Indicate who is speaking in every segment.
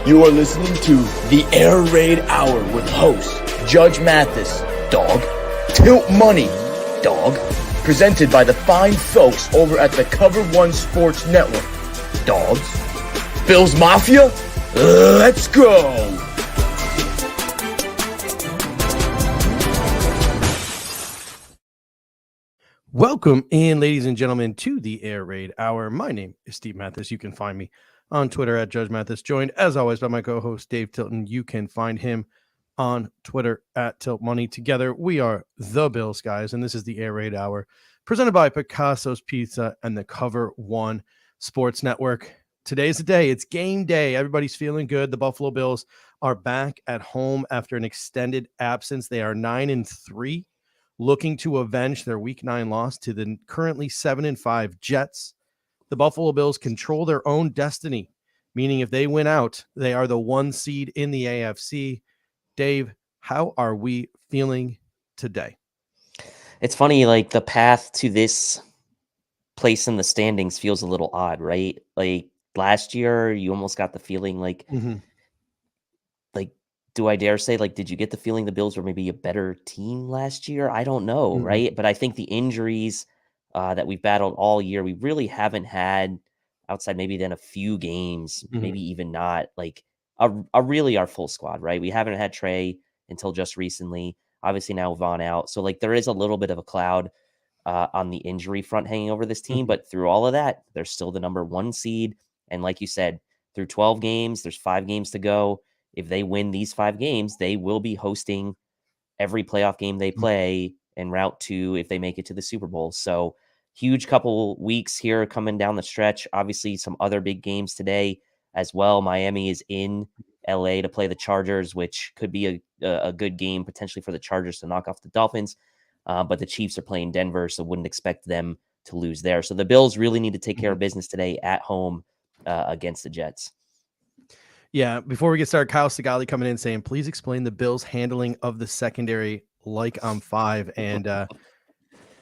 Speaker 1: You are listening to the Air Raid Hour with host Judge Mathis, dog, Tilt Money, dog, presented by the fine folks over at the Cover One Sports Network, dogs. Bills Mafia, let's go!
Speaker 2: Welcome in, ladies and gentlemen, to the Air Raid Hour. My name is Steve Mathis. You can find me on Twitter at Judge Mathis, joined as always by my co-host Dave Tilton. You can find him on Twitter at Tilt Money. Together, we are the Bills guys, and this is the Air Raid Hour, presented by Picasso's Pizza and the Cover One Sports Network. Today's the day. It's game day. Everybody's feeling good. The Buffalo Bills are back at home after an extended absence. They are 9-3, looking to avenge their Week 9 loss to the currently 7-5 Jets. The Buffalo Bills control their own destiny, meaning if they win out, they are the 1 seed in the AFC. Dave, how are we feeling today?
Speaker 3: It's funny, like the path to this place in the standings feels a little odd, right? Like last year, you almost got the feeling like, do I dare say, like, did you get the feeling the Bills were maybe a better team last year? I don't know, right? But I think the injuries that we've battled all year, we really haven't had outside maybe then a few games, maybe even not like a really our full squad, right? We haven't had Trey until just recently. Obviously now Vaughn out. So like there is a little bit of a cloud on the injury front hanging over this team. But through all of that, they're still the number 1 seed. And like you said, through 12 games, there's 5 games to go. If they win these 5 games, they will be hosting every playoff game they play en route to if they make it to the Super Bowl. So huge couple weeks here coming down the stretch. Obviously, some other big games today as well. Miami is in LA to play the Chargers, which could be a good game potentially for the Chargers to knock off the Dolphins. But the Chiefs are playing Denver, so wouldn't expect them to lose there. So the Bills really need to take care of business today at home against the Jets.
Speaker 2: Yeah, before we get started, Kyle Segali coming in saying, please explain the Bills' handling of the secondary like I'm 5. And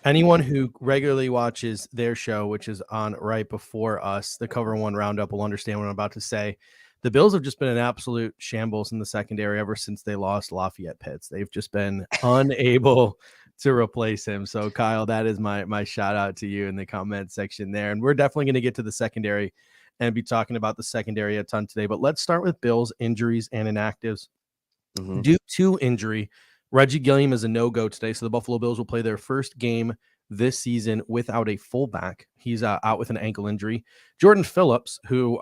Speaker 2: anyone who regularly watches their show, which is on right before us, the Cover One Roundup, will understand what I'm about to say. The Bills have just been an absolute shambles in the secondary ever since they lost Lafayette Pitts. They've just been unable to replace him. So, Kyle, that is my shout out to you in the comment section there. And we're definitely going to get to the secondary and be talking about the secondary a ton today. But let's start with Bills injuries and inactives. Due to injury, Reggie Gilliam is a no-go today, so the Buffalo Bills will play their first game this season without a fullback. He's out with an ankle injury. Jordan Phillips, who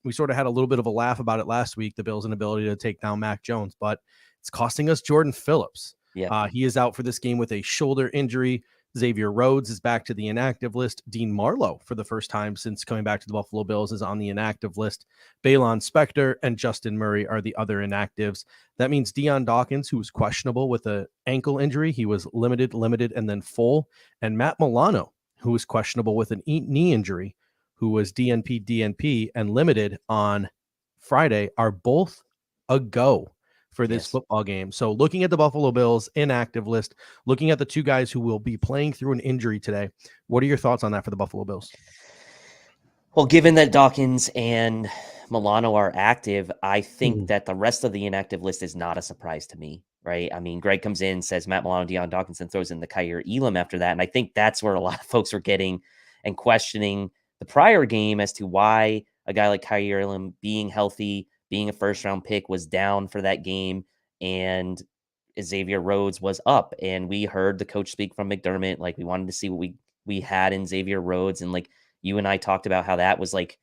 Speaker 2: we sort of had a little bit of a laugh about it last week, the Bills' inability to take down Mac Jones, but it's costing us Jordan Phillips.
Speaker 3: Yeah.
Speaker 2: He is out for this game with a shoulder injury. Xavier Rhodes is back to the inactive list. Dean Marlowe, for the first time since coming back to the Buffalo Bills, is on the inactive list. Balon Spector and Justin Murray are the other inactives. That means Deion Dawkins, who was questionable with an ankle injury, he was limited, and then full. And Matt Milano, who was questionable with an knee injury, who was DNP, and limited on Friday, are both a go for this football game. So looking at the Buffalo Bills inactive list, looking at the 2 guys who will be playing through an injury today, what are your thoughts on that for the Buffalo Bills?
Speaker 3: Well, given that Dawkins and Milano are active, I think that the rest of the inactive list is not a surprise to me, right? I mean, Greg comes in, says Matt Milano, Deion Dawkins, and throws in the Kaiir Elam after that. And I think that's where a lot of folks are getting and questioning the prior game as to why a guy like Kaiir Elam being healthy, being a first-round pick, was down for that game, and Xavier Rhodes was up. And we heard the coach speak from McDermott, like we wanted to see what we had in Xavier Rhodes. And like you and I talked about how that was like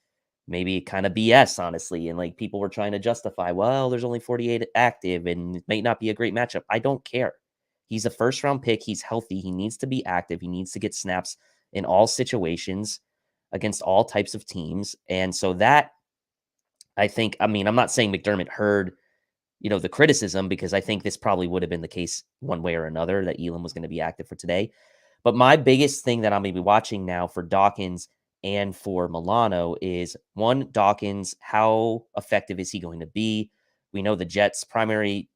Speaker 3: maybe kind of BS, honestly. And like people were trying to justify, well, there's only 48 active and it may not be a great matchup. I don't care. He's a first-round pick. He's healthy. He needs to be active. He needs to get snaps in all situations against all types of teams. And so that, I think, I mean, I'm not saying McDermott heard, the criticism, because I think this probably would have been the case one way or another that Elam was going to be active for today. But my biggest thing that I'm going to be watching now for Dawkins and for Milano is, one, Dawkins, how effective is he going to be? We know the Jets' primary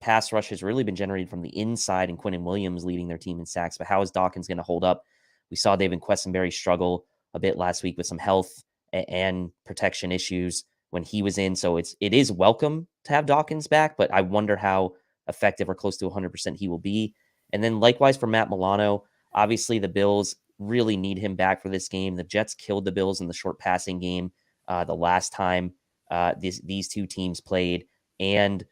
Speaker 3: pass rush has really been generated from the inside, and Quinnen Williams leading their team in sacks. But how is Dawkins going to hold up? We saw David Quessenberry struggle a bit last week with some health and protection issues. when he was in. So it is welcome to have Dawkins back, but I wonder how effective or close to 100% he will be. And then likewise for Matt Milano, obviously the Bills really need him back for this game. The Jets killed the Bills in the short passing game the last time these two teams played. And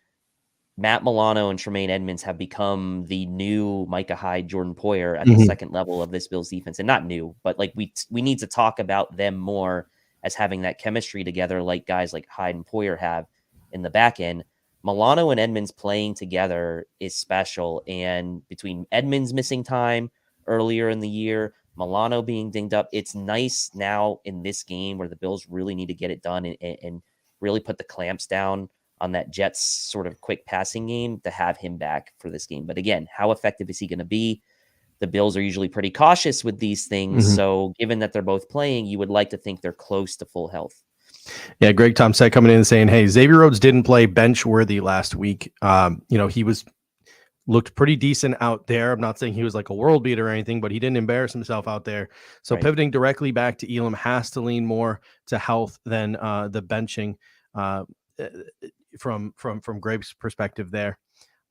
Speaker 3: Matt Milano and Tremaine Edmonds have become the new Micah Hyde, Jordan Poyer at the second level of this Bills defense. And not new, but like we need to talk about them more as having that chemistry together, like guys like Hyde and Poyer have in the back end. Milano and Edmonds playing together is special. And between Edmonds missing time earlier in the year, Milano being dinged up, it's nice now in this game where the Bills really need to get it done and really put the clamps down on that Jets sort of quick passing game to have him back for this game. But again, how effective is he going to be? The Bills are usually pretty cautious with these things. So given that they're both playing, you would like to think they're close to full health.
Speaker 2: Yeah, Greg Tomsett coming in and saying, hey, Xavier Rhodes didn't play bench worthy last week. He looked pretty decent out there. I'm not saying he was like a world beater or anything, but he didn't embarrass himself out there. So pivoting directly back to Elam has to lean more to health than the benching from Greg's perspective there.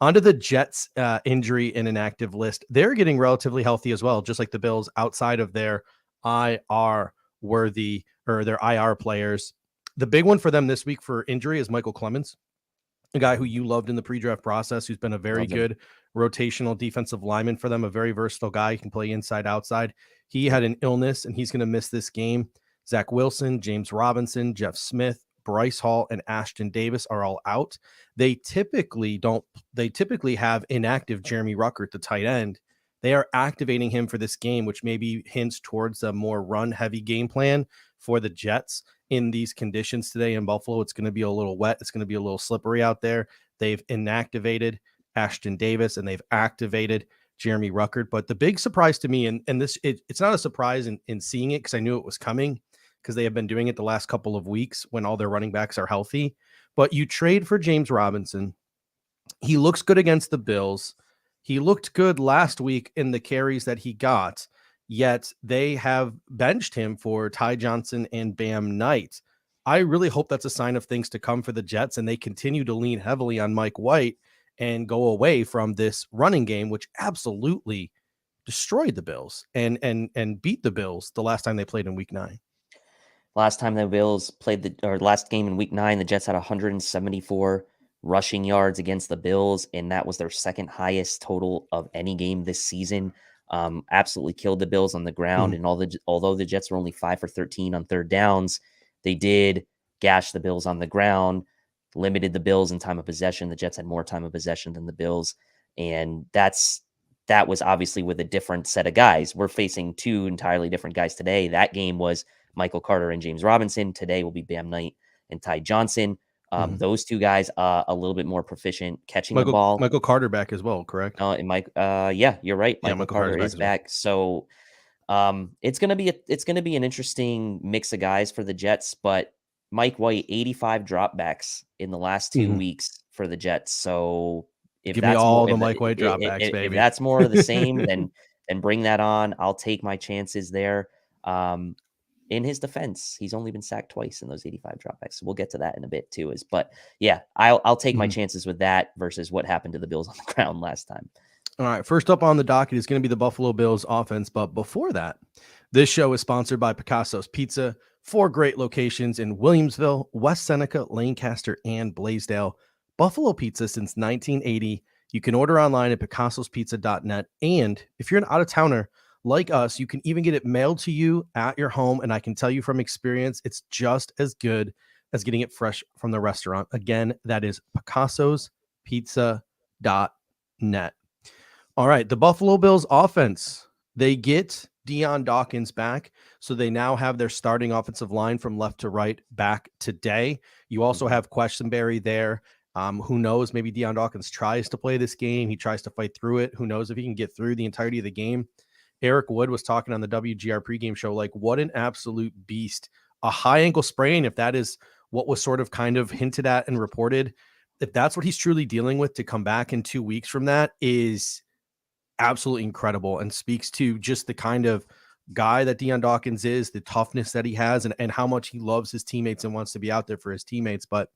Speaker 2: Onto the Jets injury and inactive list. They're getting relatively healthy as well, just like the Bills outside of their IR worthy or their IR players. The big one for them this week for injury is Michael Clemens, a guy who you loved in the pre-draft process, who's been a very good rotational defensive lineman for them, a very versatile guy. He can play inside, outside. He had an illness, and he's going to miss this game. Zach Wilson, James Robinson, Jeff Smith, Bryce Hall, and Ashton Davis are all out. They typically have inactive Jeremy Ruckert, the tight end. They are activating him for this game, which maybe hints towards a more run-heavy game plan for the Jets in these conditions today in Buffalo. It's going to be a little wet. It's going to be a little slippery out there. They've inactivated Ashton Davis, and they've activated Jeremy Ruckert. But the big surprise to me, and this it's not a surprise in seeing it because I knew it was coming, because they have been doing it the last couple of weeks when all their running backs are healthy. But you trade for James Robinson. He looks good against the Bills. He looked good last week in the carries that he got, yet they have benched him for Ty Johnson and Bam Knight. I really hope that's a sign of things to come for the Jets, and they continue to lean heavily on Mike White and go away from this running game, which absolutely destroyed the Bills and beat the Bills the last time they played in Week 9.
Speaker 3: Last time the Bills played last game in Week 9, the Jets had 174 rushing yards against the Bills, and that was their second highest total of any game this season. Absolutely killed the Bills on the ground, and although the Jets were only 5 for 13 on third downs, they did gash the Bills on the ground, limited the Bills in time of possession. The Jets had more time of possession than the Bills, and that was obviously with a different set of guys. We're facing two entirely different guys today. That game was Michael Carter and James Robinson. Today will be Bam Knight and Ty Johnson. Those two guys are a little bit more proficient catching the ball.
Speaker 2: Michael Carter back as well, correct?
Speaker 3: And Mike, yeah, you're right. Michael Carter is back. So it's gonna be an interesting mix of guys for the Jets. But Mike White, 85 dropbacks in the last 2 weeks for the Jets. So if
Speaker 2: Give
Speaker 3: that's
Speaker 2: me all
Speaker 3: more,
Speaker 2: the Mike White dropbacks, baby.
Speaker 3: If that's more of the same, then bring that on. I'll take my chances there. In his defense, he's only been sacked twice in those 85 dropbacks. So we'll get to that in a bit too. But yeah, I'll take my chances with that versus what happened to the Bills on the ground last time.
Speaker 2: All right, first up on the docket is going to be the Buffalo Bills offense. But before that, this show is sponsored by Picasso's Pizza. 4 great locations in Williamsville, West Seneca, Lancaster, and Blaisdell. Buffalo Pizza since 1980. You can order online at picassospizza.net. And if you're an out-of-towner like us, you can even get it mailed to you at your home. And I can tell you from experience, it's just as good as getting it fresh from the restaurant. Again, that is picassospizza.net. All right, the Buffalo Bills offense. They get Deion Dawkins back, so they now have their starting offensive line from left to right back today. You also have Questenberry there. Who knows? Maybe Deion Dawkins tries to play this game. He tries to fight through it. Who knows if he can get through the entirety of the game? Eric Wood was talking on the WGR pregame show, like, what an absolute beast. A high ankle sprain, if that is what was sort of kind of hinted at and reported, if that's what he's truly dealing with, to come back in 2 weeks from that is absolutely incredible and speaks to just the kind of guy that Deion Dawkins is, the toughness that he has, and how much he loves his teammates and wants to be out there for his teammates. But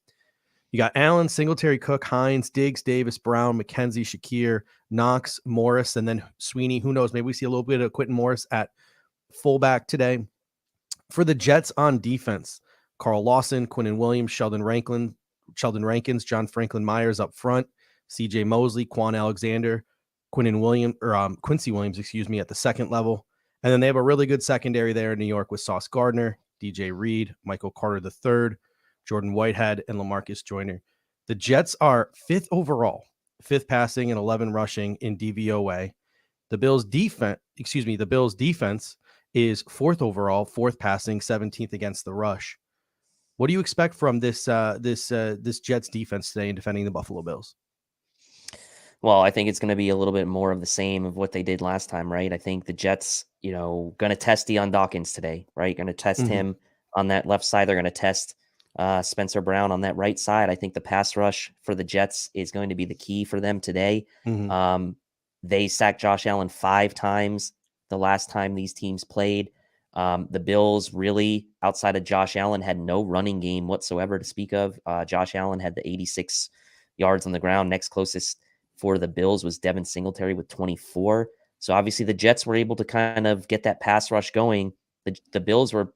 Speaker 2: you got Allen, Singletary, Cook, Hines, Diggs, Davis, Brown, McKenzie, Shakir, Knox, Morris, and then Sweeney. Who knows? Maybe we see a little bit of Quentin Morris at fullback today. For the Jets on defense, Carl Lawson, Quinnen Williams, Sheldon Rankins, John Franklin Myers up front, CJ Mosley, Quan Alexander, Quincy Williams, at the second level. And then they have a really good secondary there in New York with Sauce Gardner, DJ Reed, Michael Carter III, Jordan Whitehead, and LaMarcus Joyner. The Jets are 5th overall, 5th passing and 11 rushing in DVOA. The Bills defense is 4th overall, 4th passing, 17th against the rush. What do you expect from this Jets defense today in defending the Buffalo Bills?
Speaker 3: Well, I think it's going to be a little bit more of the same of what they did last time, right? I think the Jets, going to test Deion Dawkins today, right? Going to test him on that left side. They're going to test Spencer Brown on that right side. I think the pass rush for the Jets is going to be the key for them today. They sacked Josh Allen 5 times the last time these teams played. The Bills really, outside of Josh Allen, had no running game whatsoever to speak of. Josh Allen had the 86 yards on the ground. Next closest for the Bills was Devin Singletary with 24. So obviously the Jets were able to kind of get that pass rush going. The Bills were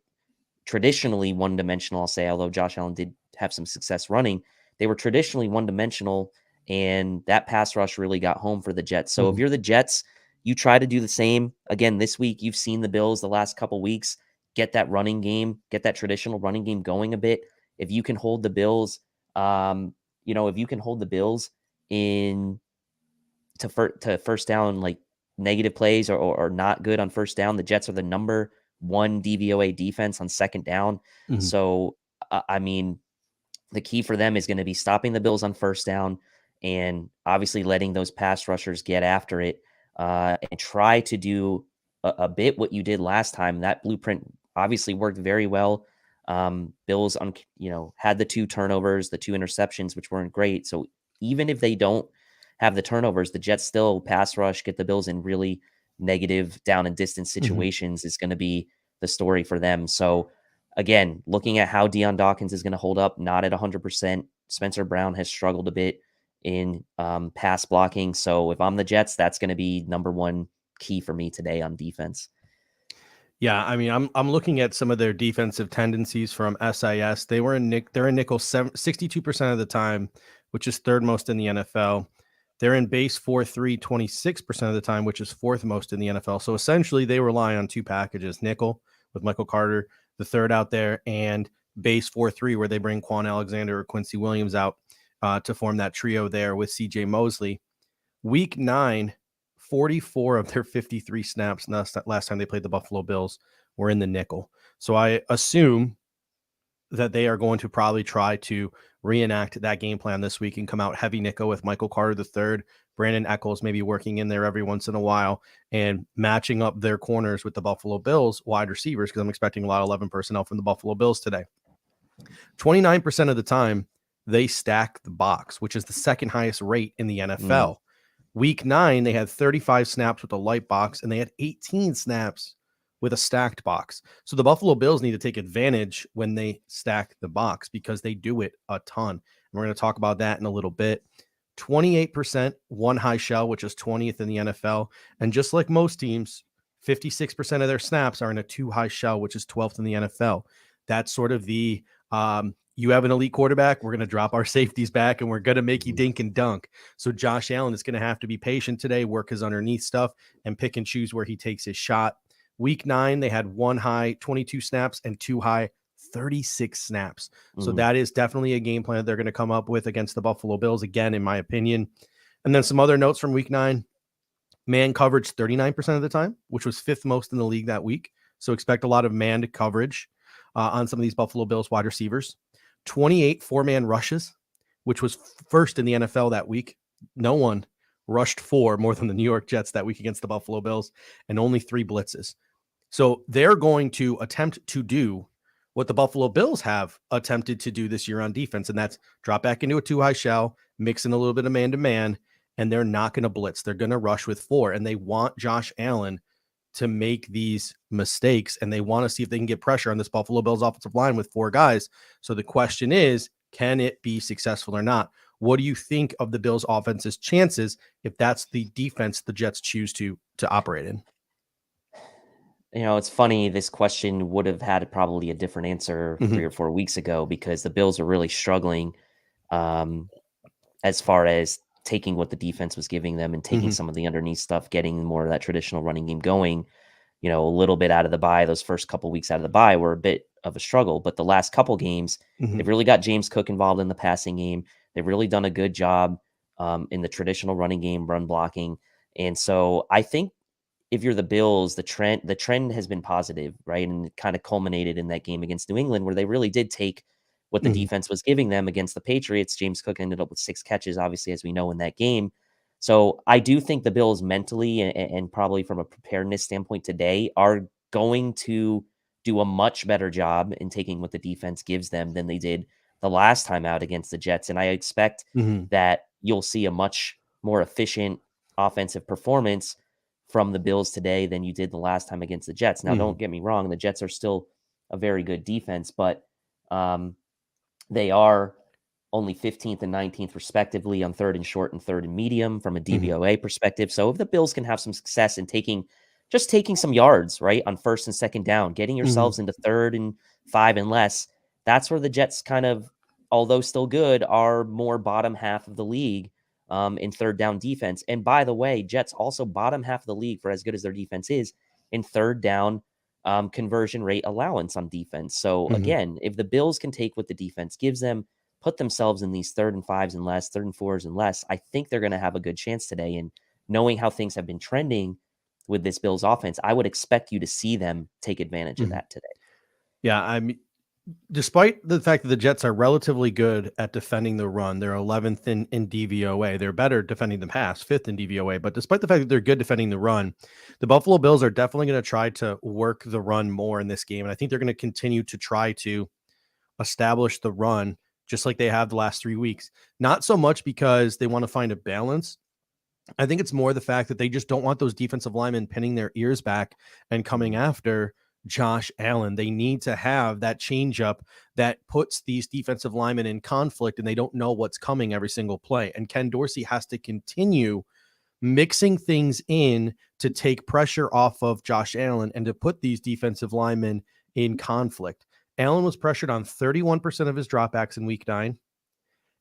Speaker 3: traditionally one-dimensional, I'll say, although Josh Allen did have some success running. They were traditionally one-dimensional, and that pass rush really got home for the Jets. So if you're the Jets, you try to do the same. Again, this week, you've seen the Bills the last couple weeks get that running game, get that traditional running game going a bit. If you can hold the Bills, in to first down, like negative plays or not good on first down, the Jets are the number 1 DVOA defense on second down. So, the key for them is going to be stopping the Bills on first down and obviously letting those pass rushers get after it and try to do a bit what you did last time. That blueprint obviously worked very well. Bills, had the 2 turnovers, the 2 interceptions, which weren't great. So even if they don't have the turnovers, the Jets still pass rush, get the Bills in really negative down and distance situations is going to be the story for them. So again, looking at how Deion Dawkins is going to hold up, not at 100%. Spencer Brown has struggled a bit in pass blocking. So if I'm the Jets, that's going to be number 1 key for me today on defense.
Speaker 2: Yeah, I'm looking at some of their defensive tendencies from SIS. They're in nickel 62% of the time, which is 3rd most in the NFL. They're in base 4-3 26% of the time, which is 4th most in the NFL. So essentially, they rely on 2 packages: nickel with Michael Carter the third out there, and base 4-3, where they bring Quan Alexander or Quincy Williams out to form that trio there with CJ Mosley. Week 9, 44 of their 53 snaps last time they played the Buffalo Bills were in the nickel. So I assume that they are going to probably try to reenact that game plan this week and come out heavy nickel with Michael Carter III, Brandon Echols maybe working in there every once in a while and matching up their corners with the Buffalo Bills wide receivers, because I'm expecting a lot of 11 personnel from the Buffalo Bills today. 29% of the time, they stack the box, which is the 2nd highest rate in the NFL. Week 9, they had 35 snaps with a light box, and they had 18 snaps with a stacked box. So the Buffalo Bills need to take advantage when they stack the box, because they do it a ton. And we're going to talk about that in a little bit. 28% 1 high shell, which is 20th in the NFL. And just like most teams, 56% of their snaps are in a 2 high shell, which is 12th in the NFL. That's sort of the you have an elite quarterback, we're going to drop our safeties back and we're going to make you dink and dunk. So Josh Allen is going to have to be patient today, work his underneath stuff, and pick and choose where he takes his shot. Week 9, they had 1 high, 22 snaps, and 2 high, 36 snaps. So that is definitely a game plan that they're going to come up with against the Buffalo Bills, again, in my opinion. And then some other notes from week 9. Man coverage 39% of the time, which was 5th most in the league that week. So expect a lot of man coverage on some of these Buffalo Bills wide receivers. 28 4-man rushes, which was 1st in the NFL that week. No one rushed 4 more than the New York Jets that week against the Buffalo Bills, and only 3 blitzes. So they're going to attempt to do what the Buffalo Bills have attempted to do this year on defense, and that's drop back into a 2 high shell, mix in a little bit of man-to-man, and they're not going to blitz. They're going to rush with 4, and they want Josh Allen to make these mistakes, and they want to see if they can get pressure on this Buffalo Bills offensive line with 4 guys. So the question is, can it be successful or not? What do you think of the Bills offense's chances if that's the defense the Jets choose to operate in?
Speaker 3: You know, it's funny. This question would have had probably a different answer 3 or 4 weeks ago, because the Bills are really struggling as far as taking what the defense was giving them and taking some of the underneath stuff, getting more of that traditional running game going. You know, a little bit out of the bye. Those first couple weeks out of the bye were a bit of a struggle, but the last couple games, they've really got James Cook involved in the passing game. They've really done a good job in the traditional running game, run blocking. And so I think if you're the Bills, the trend has been positive, right? And it kind of culminated in that game against New England, where they really did take what the defense was giving them against the Patriots. James Cook ended up with 6 catches, obviously, as we know, in that game. So I do think the Bills mentally and probably from a preparedness standpoint today are going to do a much better job in taking what the defense gives them than they did the last time out against the Jets. And I expect that you'll see a much more efficient offensive performance from the Bills today than you did the last time against the Jets. Now, don't get me wrong. The Jets are still a very good defense, but they are only 15th and 19th respectively on 3rd and short and 3rd and medium from a DVOA perspective. So if the Bills can have some success in taking some yards, right, on 1st and 2nd down, getting yourselves into 3rd and 5 and less, that's where the Jets kind of, although still good, are more bottom half of the league in 3rd down defense. And by the way, Jets also bottom half of the league, for as good as their defense is, in 3rd down conversion rate allowance on defense. So again, if the Bills can take what the defense gives them, put themselves in these 3rd and 5s and less, 3rd and 4s and less, I think they're going to have a good chance today. And knowing how things have been trending with this Bills offense, I would expect you to see them take advantage of that today.
Speaker 2: Yeah, I mean, despite the fact that the Jets are relatively good at defending the run, they're 11th in DVOA. They're better defending the pass, 5th in DVOA. But despite the fact that they're good defending the run, the Buffalo Bills are definitely going to try to work the run more in this game. And I think they're going to continue to try to establish the run just like they have the last 3 weeks. Not so much because they want to find a balance. I think it's more the fact that they just don't want those defensive linemen pinning their ears back and coming after Josh Allen. They need to have that changeup that puts these defensive linemen in conflict, and they don't know what's coming every single play. And Ken Dorsey has to continue mixing things in to take pressure off of Josh Allen and to put these defensive linemen in conflict. Allen was pressured on 31% of his dropbacks in week 9.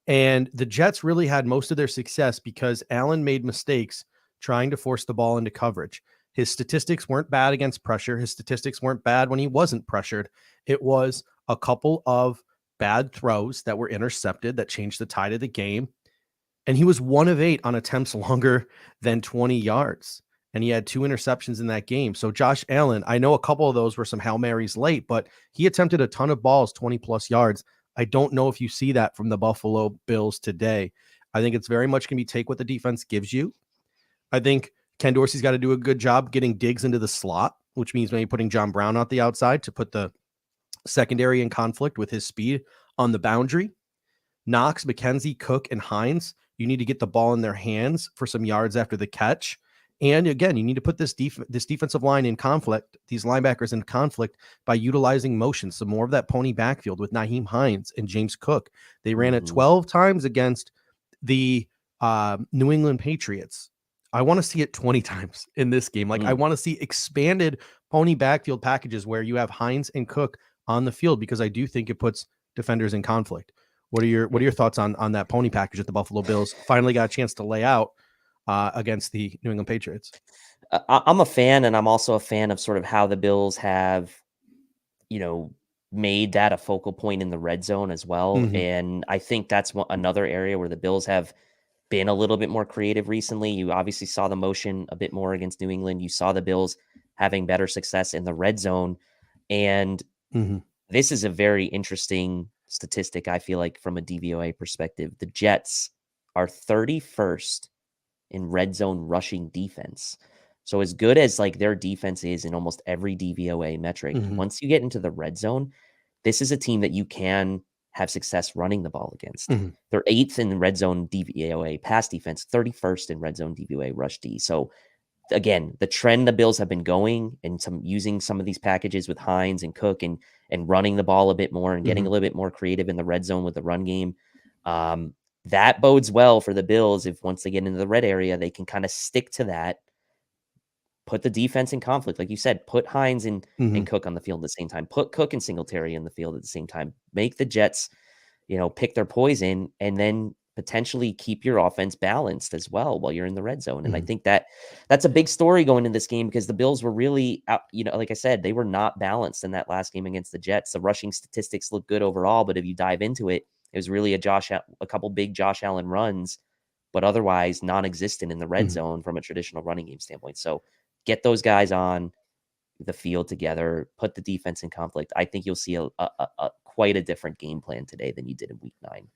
Speaker 2: And the Jets really had most of their success because Allen made mistakes trying to force the ball into coverage. His statistics weren't bad against pressure. His statistics weren't bad when he wasn't pressured. It was a couple of bad throws that were intercepted that changed the tide of the game. And he was 1 of 8 on attempts longer than 20 yards. And he had 2 interceptions in that game. So Josh Allen, I know a couple of those were some Hail Marys late, but he attempted a ton of balls, 20 plus yards. I don't know if you see that from the Buffalo Bills today. I think it's very much going to be take what the defense gives you. I think Ken Dorsey's got to do a good job getting Diggs into the slot, which means maybe putting John Brown out the outside to put the secondary in conflict with his speed on the boundary. Knox, McKenzie, Cook, and Hines, you need to get the ball in their hands for some yards after the catch. And again, you need to put this defensive line in conflict, these linebackers in conflict by utilizing motion. Some more of that pony backfield with Nyheim Hines and James Cook. They ran it 12 times against the New England Patriots. I want to see it 20 times in this game. Like I want to see expanded pony backfield packages where you have Hines and Cook on the field, because I do think it puts defenders in conflict. What are your thoughts on that pony package that the Buffalo Bills finally got a chance to lay out against the New England Patriots?
Speaker 3: I'm a fan, and I'm also a fan of sort of how the Bills have, made that a focal point in the red zone as well. And I think that's another area where the Bills have been a little bit more creative recently. You obviously saw the motion a bit more against New England. You saw the Bills having better success in the red zone. And this is a very interesting statistic, I feel like, from a DVOA perspective. The Jets are 31st in red zone rushing defense. So as good as like their defense is in almost every DVOA metric, once you get into the red zone, this is a team that you can have success running the ball against. They're 8th in red zone DVOA pass defense, 31st in red zone DVOA rush D. So again, the trend the Bills have been going and using some of these packages with Hines and Cook and running the ball a bit more and getting a little bit more creative in the red zone with the run game. That bodes well for the Bills if once they get into the red area, they can kind of stick to that, put the defense in conflict. Like you said, put Hines and Cook on the field at the same time, put Cook and Singletary in the field at the same time, make the Jets, pick their poison, and then potentially keep your offense balanced as well while you're in the red zone. And I think that's a big story going into this game because the Bills were really out, like I said, they were not balanced in that last game against the Jets. The rushing statistics look good overall, but if you dive into it, it was really a couple big Josh Allen runs, but otherwise non-existent in the red zone from a traditional running game standpoint. So get those guys on the field together, put the defense in conflict. I think you'll see a quite a different game plan today than you did in week 9.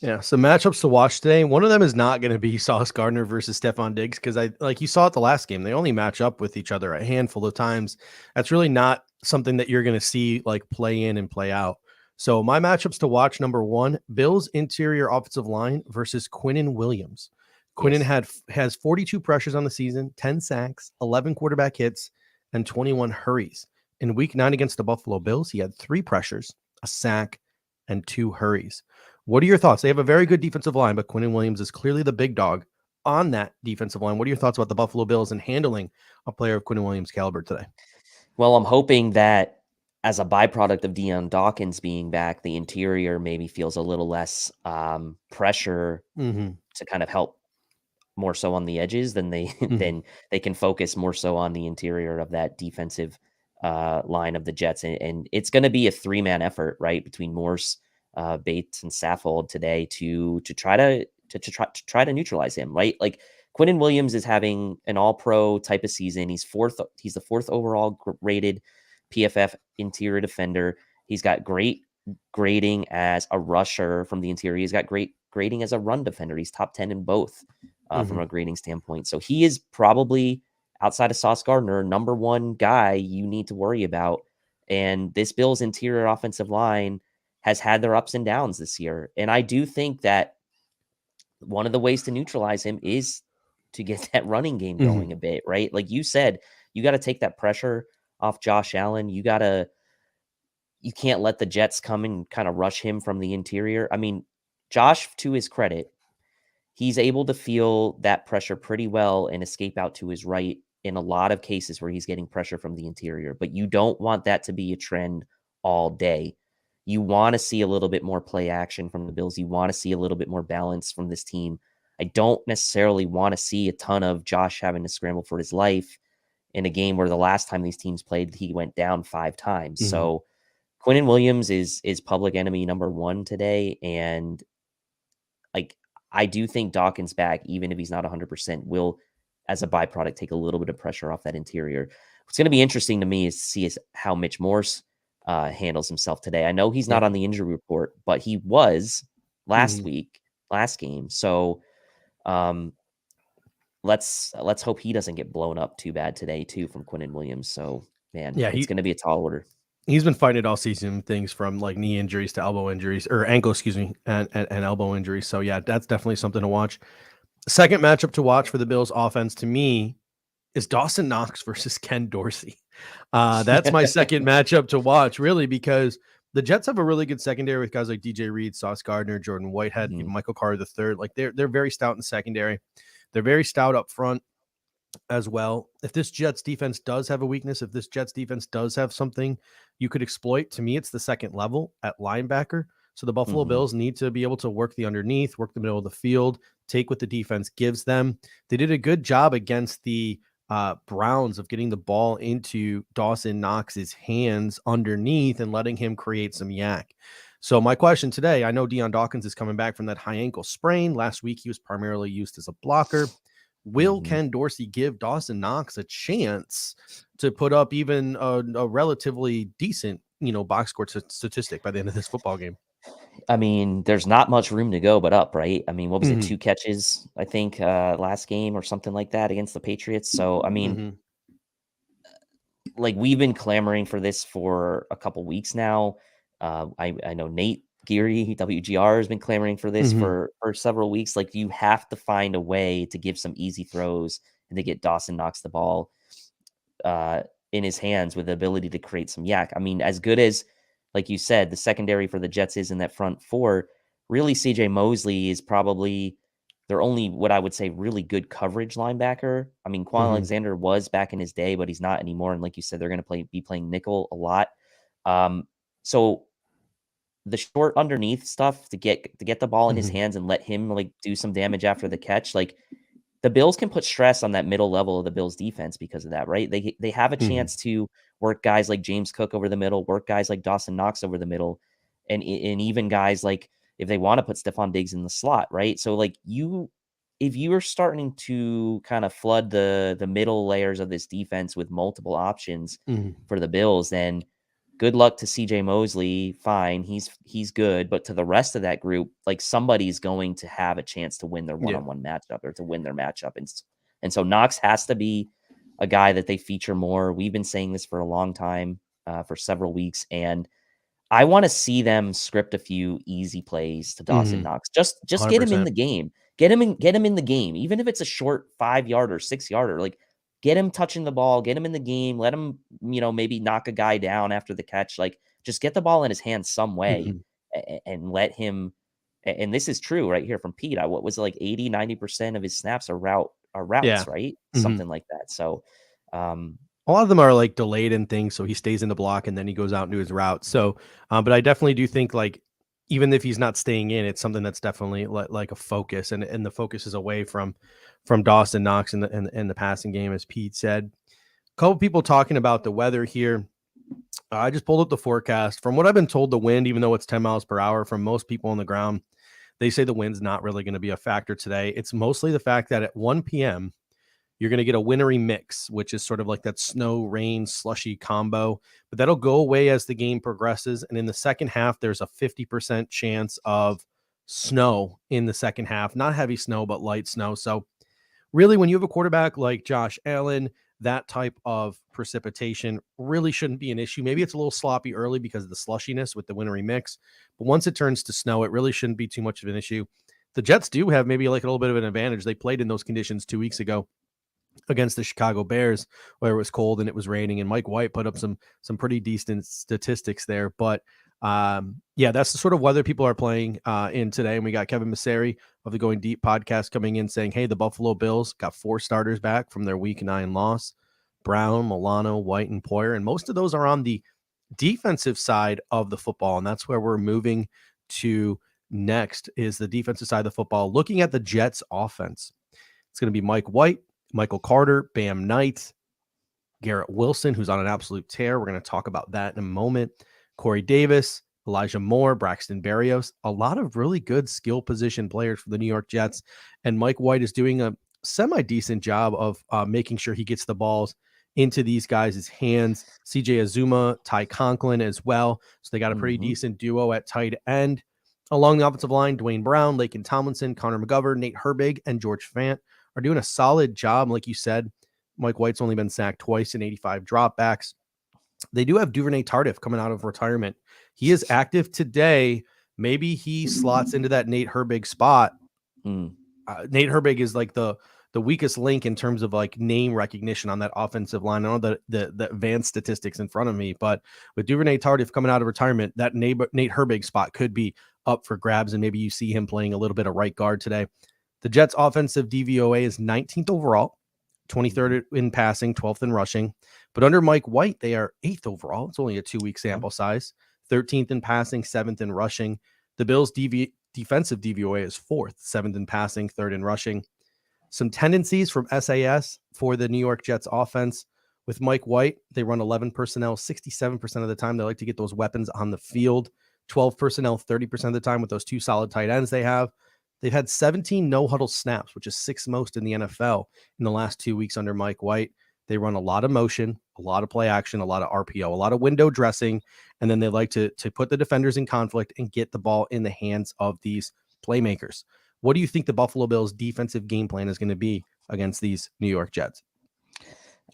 Speaker 2: Yeah, some matchups to watch today. One of them is not going to be Sauce Gardner versus Stefon Diggs because you saw it the last game. They only match up with each other a handful of times. That's really not something that you're going to see play in and play out. So my matchups to watch: number 1, Bills interior offensive line versus Quinnen Williams. Quinnen has 42 pressures on the season, 10 sacks, 11 quarterback hits, and 21 hurries. In week 9 against the Buffalo Bills, he had 3 pressures, a sack, and 2 hurries. What are your thoughts? They have a very good defensive line, but Quinnen Williams is clearly the big dog on that defensive line. What are your thoughts about the Buffalo Bills and handling a player of Quinnen Williams' caliber today?
Speaker 3: Well, I'm hoping that as a byproduct of Deion Dawkins being back, the interior maybe feels a little less pressure to kind of help more so on the edges than they can focus more so on the interior of that defensive line of the Jets. And it's going to be a 3-man effort, right, between Morse, Bates, and Saffold today to try to neutralize him, right? Like Quinnen Williams is having an all-pro type of season. He's the 4th overall rated PFF interior defender. He's got great grading as a rusher from the interior. He's got great grading as a run defender. He's top 10 in both from a grading standpoint. So he is probably, outside of Sauce Gardner, number 1 guy you need to worry about. And this Bills interior offensive line has had their ups and downs this year. And I do think that one of the ways to neutralize him is to get that running game going a bit, right? Like you said, you got to take that pressure off Josh Allen. You can't let the Jets come and kind of rush him from the interior. I mean, Josh, to his credit, he's able to feel that pressure pretty well and escape out to his right in a lot of cases where he's getting pressure from the interior. But you don't want that to be a trend all day. You want to see a little bit more play action from the Bills. You want to see a little bit more balance from this team. I don't necessarily want to see a ton of Josh having to scramble for his life in a game where the last time these teams played, he went down 5 times. So Quinnen Williams is public enemy number 1 today. And I do think Dawkins back, even if he's not 100%, will, as a byproduct, take a little bit of pressure off that interior. What's going to be interesting to me is to see how Mitch Morse handles himself today. I know he's not on the injury report, but he was last game. So let's hope he doesn't get blown up too bad today too from Quinnen Williams. So man, it's going to be a tall order.
Speaker 2: He's been fighting it all season, things from knee injuries to elbow injuries, or ankle, and elbow injuries. So yeah, that's definitely something to watch. Second matchup to watch for the Bills offense to me is Dawson Knox versus Ken Dorsey. That's my second matchup to watch, really, because the Jets have a really good secondary with guys like DJ Reed, Sauce Gardner, Jordan Whitehead, even Michael Carter III. They're very stout in secondary. They're very stout up front as well. If this Jets defense does have a weakness, if this Jets defense does have something you could exploit, to me, it's the second level at linebacker. So the Buffalo Bills need to be able to work the underneath, work the middle of the field, take what the defense gives them. They did a good job against the Browns of getting the ball into Dawson Knox's hands underneath and letting him create some yak. So my question today, I know Deion Dawkins is coming back from that high ankle sprain. Last week, he was primarily used as a blocker. Will Ken Dorsey give Dawson Knox a chance to put up even a relatively decent, box score statistic by the end of this football game?
Speaker 3: I mean, there's not much room to go but up, right? I mean, what was it, 2 catches, I think, last game or something like that against the Patriots? So, I mean, we've been clamoring for this for a couple weeks now. I know Nate Geary, WGR, has been clamoring for this for several weeks. You have to find a way to give some easy throws and they get Dawson Knox the ball in his hands with the ability to create some yak. I mean, as good as, like you said, the secondary for the Jets is in that front four, really CJ Mosley is probably their only, what I would say, really good coverage linebacker. I mean, Quan Alexander was back in his day, but he's not anymore. And like you said, they're going to be playing nickel a lot. So the short underneath stuff to get the ball in his hands and let him like do some damage after the catch, like the Bills can put stress on that middle level of the Bills defense because of that, right? They have a chance to work guys like James Cook over the middle, work guys like Dawson Knox over the middle, and even guys like, if they want to put Stefon Diggs in the slot, right? So like if you are starting to kind of flood the middle layers of this defense with multiple options for the Bills, then good luck to CJ Mosley. Fine, he's good, but to the rest of that group, like somebody's going to have a chance to win their one-on-one matchup or to win their matchup, and so Knox has to be a guy that they feature more. We've been saying this for a long time, for several weeks, and I want to see them script a few easy plays to Dawson Knox. Just get him in the game. Get him in the game, even if it's a short 5-yarder, 6-yarder. Like, get him touching the ball, get him in the game, let him, maybe knock a guy down after the catch. Like, just get the ball in his hands some way and let him. And this is true right here from Pete. What was it, like 80-90% of his snaps are routes, right? Something like that. So,
Speaker 2: a lot of them are like delayed and things, so he stays in the block and then he goes out and do his route. So, but I definitely do think, like, even if he's not staying in, it's something that's definitely like a focus, and the focus is away from Dawson Knox in the passing game, as Pete said. A couple people talking about the weather here. I just pulled up the forecast. From what I've been told, the wind, even though it's 10 miles per hour, from most people on the ground, they say the wind's not really going to be a factor today. It's mostly the fact that at 1 p.m., you're going to get a wintry mix, which is sort of like that snow, rain, slushy combo, but that'll go away as the game progresses. And in the second half, there's a 50% chance of snow in the second half, not heavy snow, but light snow. So really, when you have a quarterback like Josh Allen, that type of precipitation really shouldn't be an issue. Maybe it's a little sloppy early because of the slushiness with the wintry mix, but once it turns to snow, it really shouldn't be too much of an issue. The Jets do have maybe like a little bit of an advantage. They played in those conditions 2 weeks ago against the Chicago Bears, where it was cold and it was raining, and Mike White put up some pretty decent statistics there. But yeah, that's the sort of weather people are playing in today. And we got Kevin Masseri of the Going Deep podcast coming in saying, hey, the Buffalo Bills got 4 starters back from their Week 9 loss: Brown, Milano, White, and Poyer. And most of those are on the defensive side of the football. And that's where we're moving to next, is the defensive side of the football. Looking at the Jets offense, it's going to be Mike White, Michael Carter, Bam Knight, Garrett Wilson, who's on an absolute tear. We're going to talk about that in a moment. Corey Davis, Elijah Moore, Braxton Berrios, a lot of really good skill position players for the New York Jets. And Mike White is doing a semi-decent job of making sure he gets the balls into these guys' hands. CJ Azuma, Ty Conklin as well. So they got a pretty decent duo at tight end. Along the offensive line, Dwayne Brown, Laken Tomlinson, Connor McGovern, Nate Herbig, and George Fant are doing a solid job. Like you said, Mike White's only been sacked twice in 85 dropbacks. They do have Duvernay Tardif coming out of retirement. He is active today. Maybe he slots into that Nate Herbig spot. Nate Herbig is like the weakest link in terms of like name recognition on that offensive line. I don't know the advanced statistics in front of me, but with Duvernay Tardif coming out of retirement, that Nate Herbig spot could be up for grabs, and maybe you see him playing a little bit of right guard today. The Jets offensive DVOA is 19th overall, 23rd in passing, 12th in rushing. But under Mike White, they are 8th overall. It's only a 2-week sample size. 13th in passing, 7th in rushing. The Bills' defensive DVOA is 4th, 7th in passing, 3rd in rushing. Some tendencies from SAS for the New York Jets offense. With Mike White, they run 11 personnel 67% of the time. They like to get those weapons on the field. 12 personnel 30% of the time with those 2 solid tight ends they have. They've had 17 no-huddle snaps, which is 6th most in the NFL in the last 2 weeks under Mike White. They run a lot of motion, a lot of play action, a lot of RPO, a lot of window dressing, and then they like to put the defenders in conflict and get the ball in the hands of these playmakers. What do you think the Buffalo Bills' defensive game plan is going to be against these New York Jets?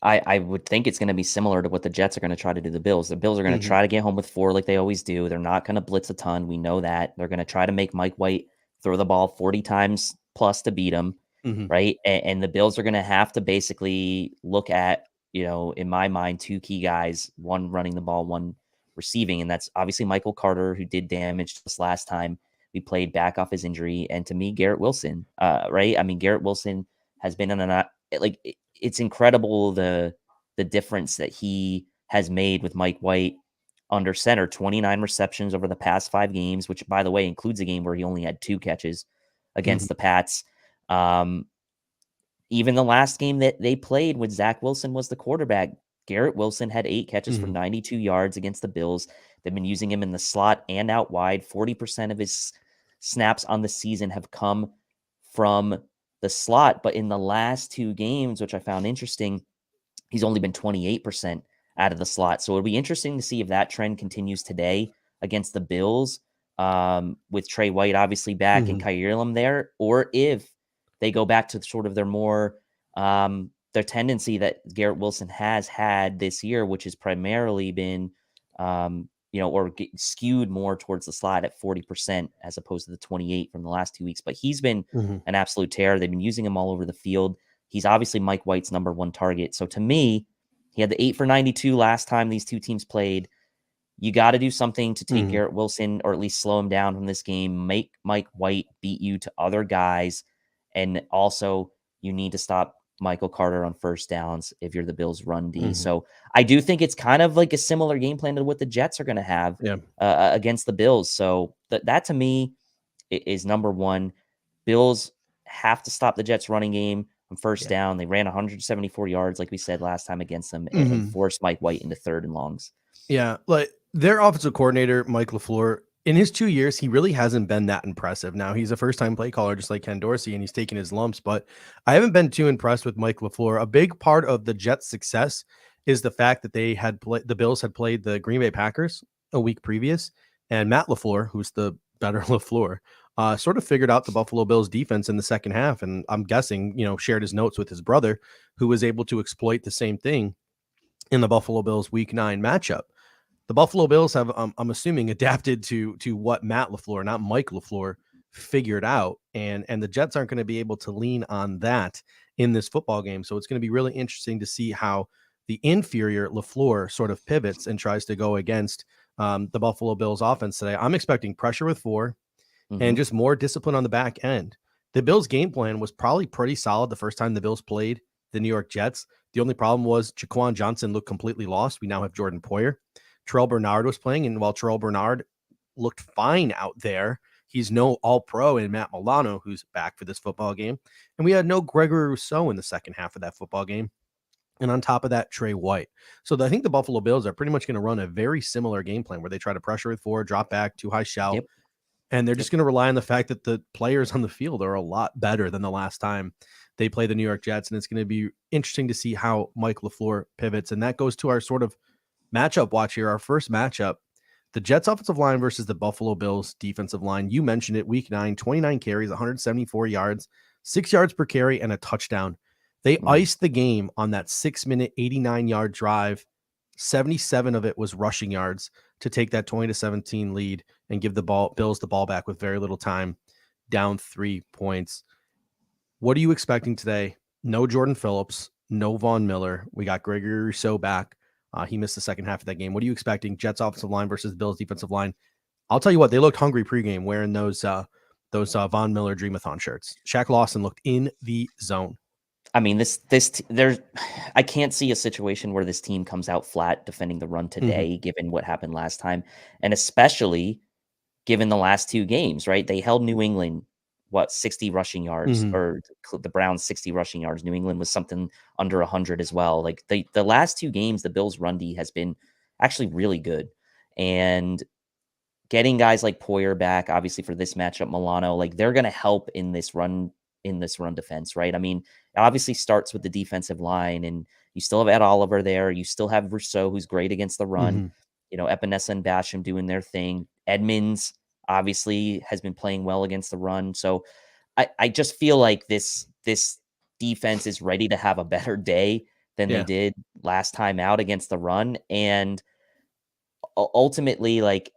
Speaker 3: I would think it's going to be similar to what the Jets are going to try to do to the Bills. The Bills are going to try to get home with 4 like they always do. They're not going to blitz a ton. We know that. They're going to try to make Mike White throw the ball 40 times plus to beat him. right? And the Bills are going to have to basically look at, in my mind, two key guys, one running the ball, one receiving. And that's obviously Michael Carter, who did damage this last time we played back off his injury. And to me, Garrett Wilson, right? I mean, Garrett Wilson has been it's incredible the difference that he has made with Mike White under center. 29 receptions over the past 5 games, which, by the way, includes a game where he only had 2 catches against the Pats. Even the last game that they played when Zach Wilson was the quarterback, Garrett Wilson had 8 catches for 92 yards against the Bills. They've been using him in the slot and out wide. 40% of his snaps on the season have come from the slot. But in the last 2 games, which I found interesting, he's only been 28% out of the slot. So it'll be interesting to see if that trend continues today against the Bills, with Trey White obviously back and Kyle Elam there, or if they go back to sort of their more their tendency that Garrett Wilson has had this year, which has primarily been skewed more towards the slot at 40% as opposed to the 28 from the last 2 weeks. But he's been an absolute terror. They've been using him all over the field. He's obviously Mike White's number 1 target. So to me, he had the 8 for 92 last time these two teams played. You got to do something to take Garrett Wilson, or at least slow him down from this game, make Mike White beat you to other guys. And also, you need to stop Michael Carter on first downs if you're the Bills' run D. So I do think it's kind of like a similar game plan to what the Jets are going to have against the Bills. So that to me is number 1. Bills have to stop the Jets' running game on first down. They ran 174 yards, like we said last time against them, and forced Mike White into 3rd and longs.
Speaker 2: Yeah, like their offensive coordinator, Mike LaFleur, in his 2 years, he really hasn't been that impressive. Now, he's a first-time play caller, just like Ken Dorsey, and he's taking his lumps, but I haven't been too impressed with Mike LaFleur. A big part of the Jets' success is the fact that the Bills had played the Green Bay Packers a week previous, and Matt LaFleur, who's the better LaFleur, sort of figured out the Buffalo Bills defense in the second half, and I'm guessing, shared his notes with his brother, who was able to exploit the same thing in the Buffalo Bills Week 9 matchup. The Buffalo Bills have, I'm assuming, adapted to what Matt LaFleur, not Mike LaFleur, figured out, and the Jets aren't going to be able to lean on that in this football game. So it's going to be really interesting to see how the inferior LaFleur sort of pivots and tries to go against the Buffalo Bills offense today. I'm expecting pressure with 4 and just more discipline on the back end. The Bills' game plan was probably pretty solid the first time the Bills played the New York Jets. The only problem was Jaquan Johnson looked completely lost. We now have Jordan Poyer. Terrell Bernard was playing, and while Terrell Bernard looked fine out there, he's no all-pro in Matt Milano, who's back for this football game. And we had no Gregory Rousseau in the second half of that football game. And on top of that, Trey White. So I think the Buffalo Bills are pretty much going to run a very similar game plan where they try to pressure with 4, drop back, too high shell. And they're just going to rely on the fact that the players on the field are a lot better than the last time they play the New York Jets. And it's going to be interesting to see how Mike LaFleur pivots. And that goes to our sort of matchup watch here. Our first matchup, the Jets offensive line versus the Buffalo Bills defensive line. You mentioned it, week 9, 29 carries, 174 yards, 6 yards per carry, and a touchdown. They iced the game on that 6-minute, 89-yard drive. 77 of it was rushing yards to take that 20-17 lead and give the Bills the ball back with very little time, down 3 points. What are you expecting today? No Jordan Phillips, no Von Miller. We got Gregory Rousseau back. He missed the second half of that game. What are you expecting? Jets offensive line versus Bills defensive line. I'll tell you what, they looked hungry pregame wearing those Von Miller Dreamathon shirts. Shaq Lawson looked in the zone.
Speaker 3: I mean, I can't see a situation where this team comes out flat defending the run today, given what happened last time, and especially given the last 2 games, right? They held New England 60 rushing yards, or the Browns 60 rushing yards. New England was something under 100 as well. Like the last 2 games, the Bills run D has been actually really good, and getting guys like Poyer back, obviously for this matchup, Milano, like they're going to help in this run defense, right? I mean, it obviously starts with the defensive line, and you still have Ed Oliver there. You still have Rousseau, who's great against the run. Epenesa and Basham doing their thing. Edmonds obviously has been playing well against the run. So I just feel like this defense is ready to have a better day than they did last time out against the run. And ultimately, like,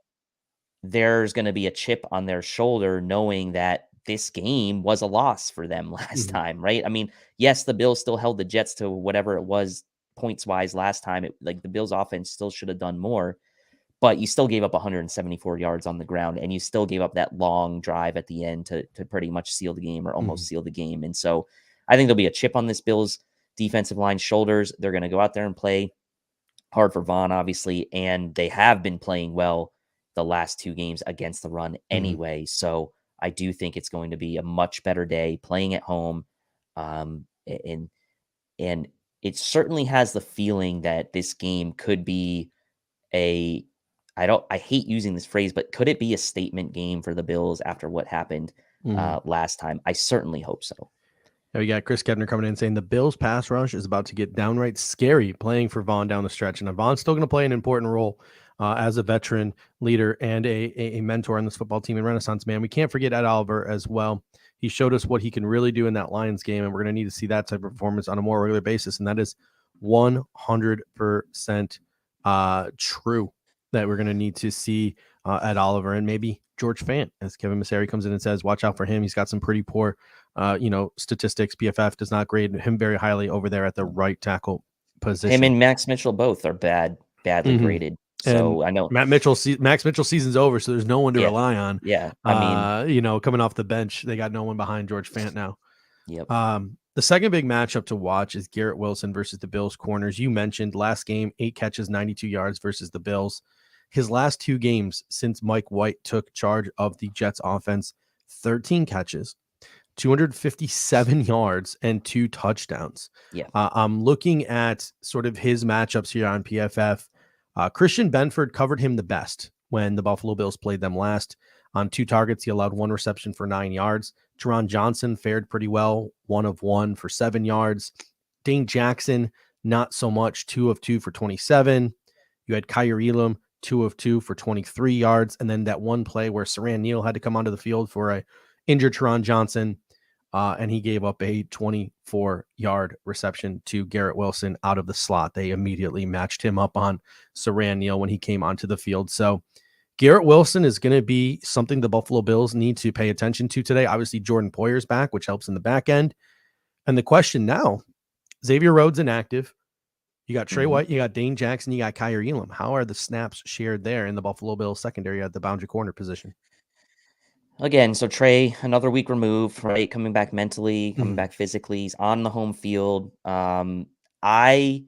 Speaker 3: there's going to be a chip on their shoulder knowing that this game was a loss for them last time, right? I mean, yes, the Bills still held the Jets to whatever it was points wise last time. Like the Bills offense still should have done more, but you still gave up 174 yards on the ground, and you still gave up that long drive at the end to pretty much seal the game, or almost seal the game. And so I think there'll be a chip on this Bills defensive line shoulders. They're going to go out there and play hard for Vaughn, obviously, and they have been playing well the last 2 games against the run anyway. So I do think it's going to be a much better day playing at home. And it certainly has the feeling that this game could be I hate using this phrase, but could it be a statement game for the Bills after what happened last time? I certainly hope so.
Speaker 2: Now we got Chris Kepner coming in saying the Bills pass rush is about to get downright scary playing for Vaughn down the stretch. And Vaughn's still going to play an important role as a veteran leader and a mentor on this football team and Renaissance man. We can't forget Ed Oliver as well. He showed us what he can really do in that Lions game, and we're going to need to see that type of performance on a more regular basis. And that is 100% true that we're going to need to see Ed Oliver and maybe George Fant, as Kevin Masseri comes in and says, watch out for him. He's got some pretty poor statistics. PFF does not grade him very highly over there at the right tackle position.
Speaker 3: Him and Max Mitchell both are badly graded. So
Speaker 2: and
Speaker 3: I know
Speaker 2: Max Mitchell's season's over, so there's no one to rely on.
Speaker 3: Yeah. I mean,
Speaker 2: coming off the bench, they got no one behind George Fant now.
Speaker 3: Yep.
Speaker 2: The second big matchup to watch is Garrett Wilson versus the Bills corners. You mentioned last game, 8 catches, 92 yards versus the Bills. His last 2 games since Mike White took charge of the Jets offense, 13 catches, 257 yards, and 2 touchdowns.
Speaker 3: Yeah.
Speaker 2: I'm looking at sort of his matchups here on PFF. Christian Benford covered him the best when the Buffalo Bills played them last. On 2 targets, he allowed 1 reception for 9 yards. Teron Johnson fared pretty well, 1 of 1 for 7 yards. Dane Jackson, not so much, 2 of 2 for 27. You had Kyer Elam, 2 of 2 for 23 yards. And then that one play where Saran Neal had to come onto the field for a injured Teron Johnson, and he gave up a 24-yard reception to Garrett Wilson out of the slot. They immediately matched him up on Saran Neal when he came onto the field. So Garrett Wilson is going to be something the Buffalo Bills need to pay attention to today. Obviously, Jordan Poyer's back, which helps in the back end. And the question now, Xavier Rhodes inactive. You got Trey White, you got Dane Jackson, you got Kyer Elam. How are the snaps shared there in the Buffalo Bills secondary at the boundary corner position?
Speaker 3: Again, so Trey, another week removed, right? Coming back mentally, coming back physically. He's on the home field. I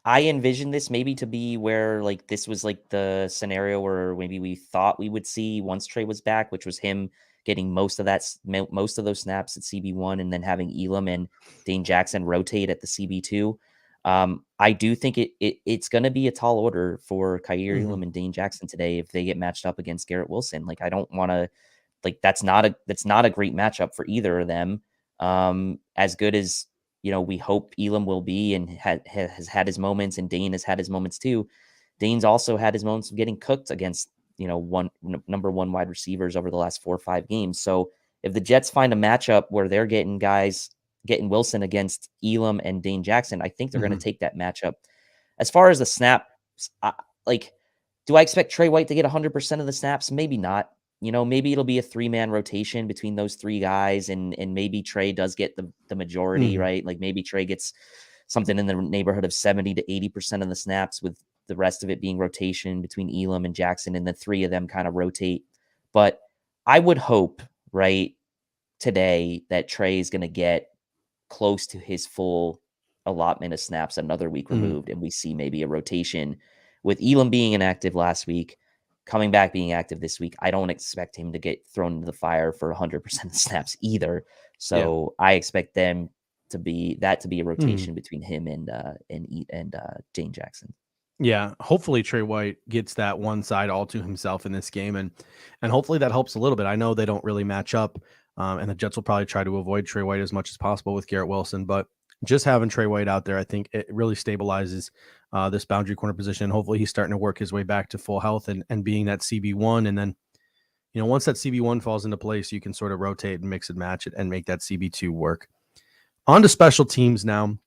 Speaker 3: envision this maybe to be where like this was like the scenario where maybe we thought we would see once Trey was back, which was him getting most of those snaps at CB1 and then having Elam and Dane Jackson rotate at the CB2. I do think it's going to be a tall order for Kyer Elam and Dane Jackson today if they get matched up against Garrett Wilson. Like, I don't want to, like, that's not a great matchup for either of them. As good as, we hope Elam will be and has had his moments, and Dane has had his moments too. Dane's also had his moments of getting cooked against, number 1 wide receivers over the last 4 or 5 games. So if the Jets find a matchup where they're getting Wilson against Elam and Dane Jackson, I think they're going to take that matchup. As far as the snap, do I expect Trey White to get 100% of the snaps? Maybe not. Maybe it'll be a 3-man rotation between those 3 guys, and maybe Trey does get the majority, right? Like maybe Trey gets something in the neighborhood of 70 to 80% of the snaps, with the rest of it being rotation between Elam and Jackson, and the 3 of them kind of rotate. But I would hope, right, today that Trey is going to get close to his full allotment of snaps another week removed, and we see maybe a rotation with Elam being inactive last week, coming back being active this week. I don't expect him to get thrown into the fire for 100% of snaps either. So I expect them to be a rotation between him and Dane Jackson.
Speaker 2: Yeah, hopefully Trey White gets that one side all to himself in this game, and hopefully that helps a little bit. I know they don't really match up, and the Jets will probably try to avoid Trey White as much as possible with Garrett Wilson, but just having Trey White out there, I think it really stabilizes this boundary corner position. Hopefully he's starting to work his way back to full health and being that CB1, and then once that CB1 falls into place, you can sort of rotate and mix and match it and make that CB2 work. On to special teams now.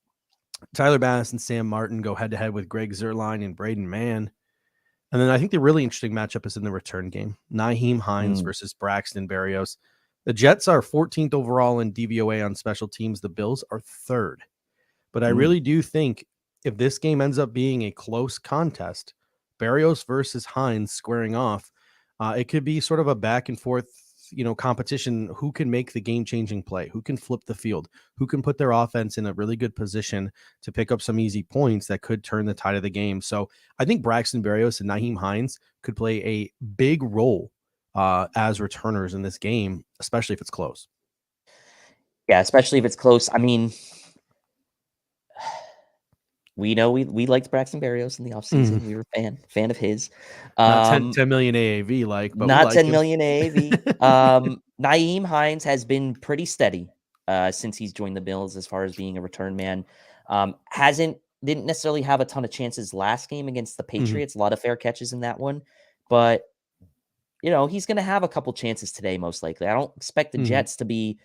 Speaker 2: Tyler Bass and Sam Martin go head-to-head with Greg Zuerlein and Braden Mann. And then I think the really interesting matchup is in the return game. Nyheim Hines versus Braxton Berrios. The Jets are 14th overall in DVOA on special teams. The Bills are 3rd. But I really do think if this game ends up being a close contest, Berrios versus Hines squaring off, it could be sort of a back and forth, competition. Who can make the game-changing play? Who can flip the field? Who can put their offense in a really good position to pick up some easy points that could turn the tide of the game? So I think Braxton Berrios and Nyheim Hines could play a big role as returners in this game, especially if it's close.
Speaker 3: Yeah, especially if it's close. I mean, we know we liked Braxton Berrios in the offseason. We were fan of his.
Speaker 2: Not 10 million AAV, but
Speaker 3: not
Speaker 2: we
Speaker 3: 10
Speaker 2: him.
Speaker 3: million AAV. Nyheim Hines has been pretty steady since he's joined the Bills as far as being a return man. Didn't necessarily have a ton of chances last game against the Patriots. A lot of fair catches in that one, but he's going to have a couple chances today, most likely. I don't expect the Jets to be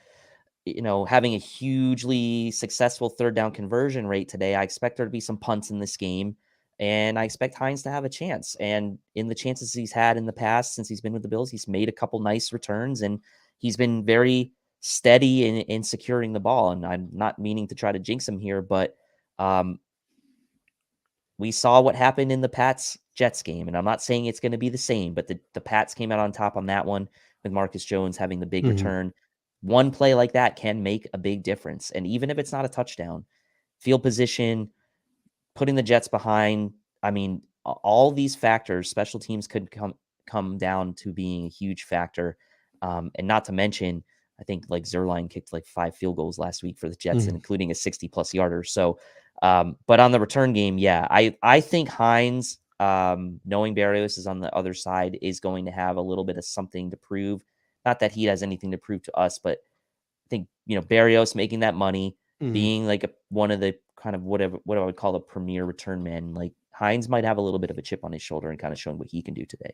Speaker 3: having a hugely successful third down conversion rate today. I expect there to be some punts in this game, and I expect Hines to have a chance. And in the chances he's had in the past, since he's been with the Bills, he's made a couple nice returns, and he's been very steady in securing the ball. And I'm not meaning to try to jinx him here, but we saw what happened in the Pats-Jets game, and I'm not saying it's going to be the same, but the Pats came out on top on that one with Marcus Jones having the big return. One play like that can make a big difference. And even if it's not a touchdown, field position, putting the Jets behind, I mean, all these factors, special teams could come down to being a huge factor. And not to mention, I think Zuerlein kicked 5 field goals last week for the Jets, including a 60-plus yarder. So, but on the return game, yeah, I think Hines, knowing Berrios is on the other side, is going to have a little bit of something to prove. Not that he has anything to prove to us, but I think, Berrios making that money, being one of the kind of what I would call a premier return man, Hines might have a little bit of a chip on his shoulder and kind of showing what he can do today.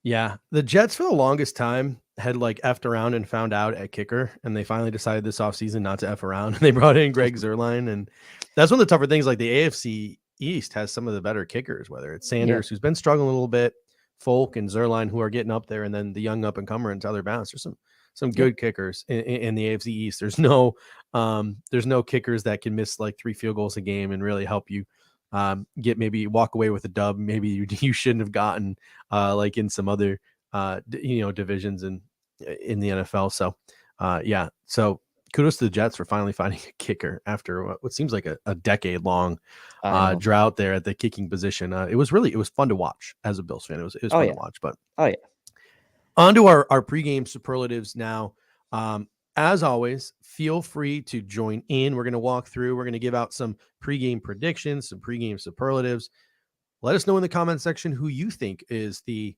Speaker 2: Yeah. The Jets for the longest time had effed around and found out at kicker, and they finally decided this offseason not to F around. They brought in Greg Zuerlein, and that's one of the tougher things. The AFC East has some of the better kickers, whether it's Sanders, who's been struggling a little bit, Folk and Zuerlein, who are getting up there, and then the young up-and-comer and Tyler Bounce. There's some good kickers in the AFC East. There's no kickers that can miss 3 field goals a game and really help you maybe walk away with a dub. Maybe you shouldn't have gotten in some other divisions in the NFL. So so kudos to the Jets for finally finding a kicker after what seems like a decade long drought there at the kicking position. It was fun to watch as a Bills fan. It was fun to watch. But on to our pregame superlatives now. As always, feel free to join in. We're going to walk through. We're going to give out some pregame predictions, some pregame superlatives. Let us know in the comment section who you think is the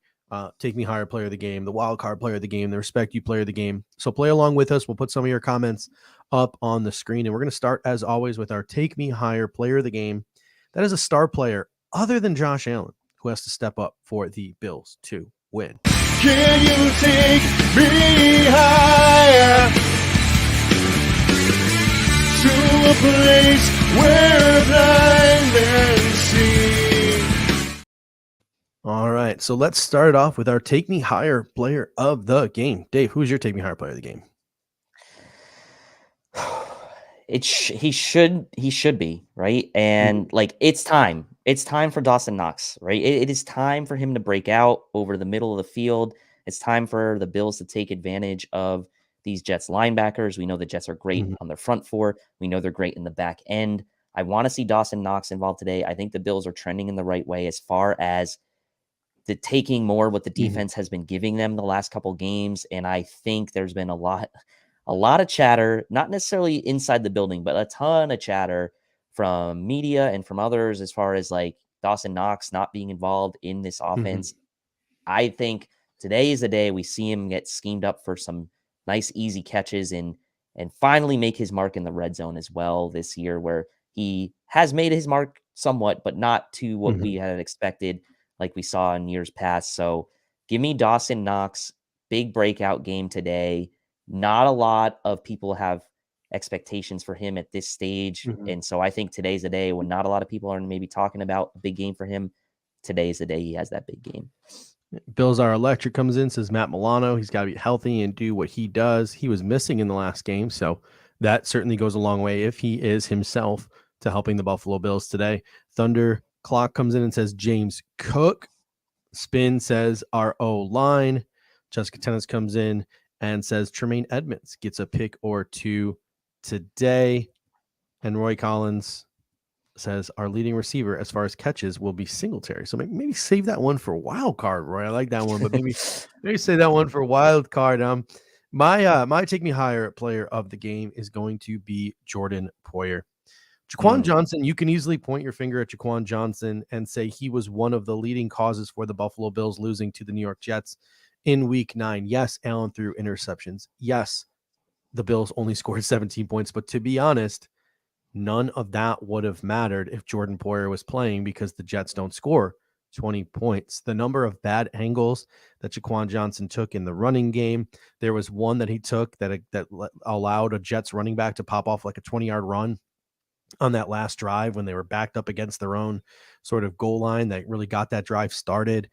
Speaker 2: Take Me Higher player of the game, the wild card player of the game, the Respect You player of the game. So play along with us. We'll put some of your comments up on the screen. And we're going to start, as always, with our Take Me Higher player of the game. That is a star player other than Josh Allen, who has to step up for the Bills to win.
Speaker 4: Can you take me higher to a place where blind men see?
Speaker 2: All right, so let's start it off with our Take Me Higher player of the game. Dave, who's your Take Me Higher player of the game?
Speaker 3: He should be, right? And it's time. It's time for Dawson Knox, right? It is time for him to break out over the middle of the field. It's time for the Bills to take advantage of these Jets linebackers. We know the Jets are great on their front four. We know they're great in the back end. I want to see Dawson Knox involved today. I think the Bills are trending in the right way as far as the taking more what the defense has been giving them the last couple games. And I think there's been a lot of chatter, not necessarily inside the building, but a ton of chatter from media and from others as far as Dawson Knox not being involved in this offense. I think today is the day we see him get schemed up for some nice, easy catches and finally make his mark in the red zone as well this year, where he has made his mark somewhat, but not to what we had expected, like we saw in years past. So give me Dawson Knox, big breakout game today. Not a lot of people have expectations for him at this stage. And so I think today's the day when not a lot of people are maybe talking about a big game for him. today is the day he has that big game.
Speaker 2: Bills Are Electric comes in, says Matt Milano. He's got to be healthy and do what he does. He was missing in the last game, so that certainly goes a long way if he is himself to helping the Buffalo Bills today. Thunder Clock comes in and says James Cook. Spin says our O-line. Jessica Tennis comes in and says Tremaine Edmonds gets a pick or two today. And Roy Collins says our leading receiver as far as catches will be Singletary. So maybe save that one for wild card, Roy. I like that one, but maybe say that one for wild card. My take me higher player of the game is going to be Jordan Poyer. Jaquan Johnson, you can easily point your finger at Jaquan Johnson and say he was one of the leading causes for the Buffalo Bills losing to the New York Jets in week 9. Yes, Allen threw interceptions. Yes, the Bills only scored 17 points, but to be honest, none of that would have mattered if Jordan Poyer was playing because the Jets don't score 20 points. The number of bad angles that Jaquan Johnson took in the running game, there was one that he took that allowed a Jets running back to pop off like a 20-yard run on that last drive when they were backed up against their own sort of goal line that really got that drive started.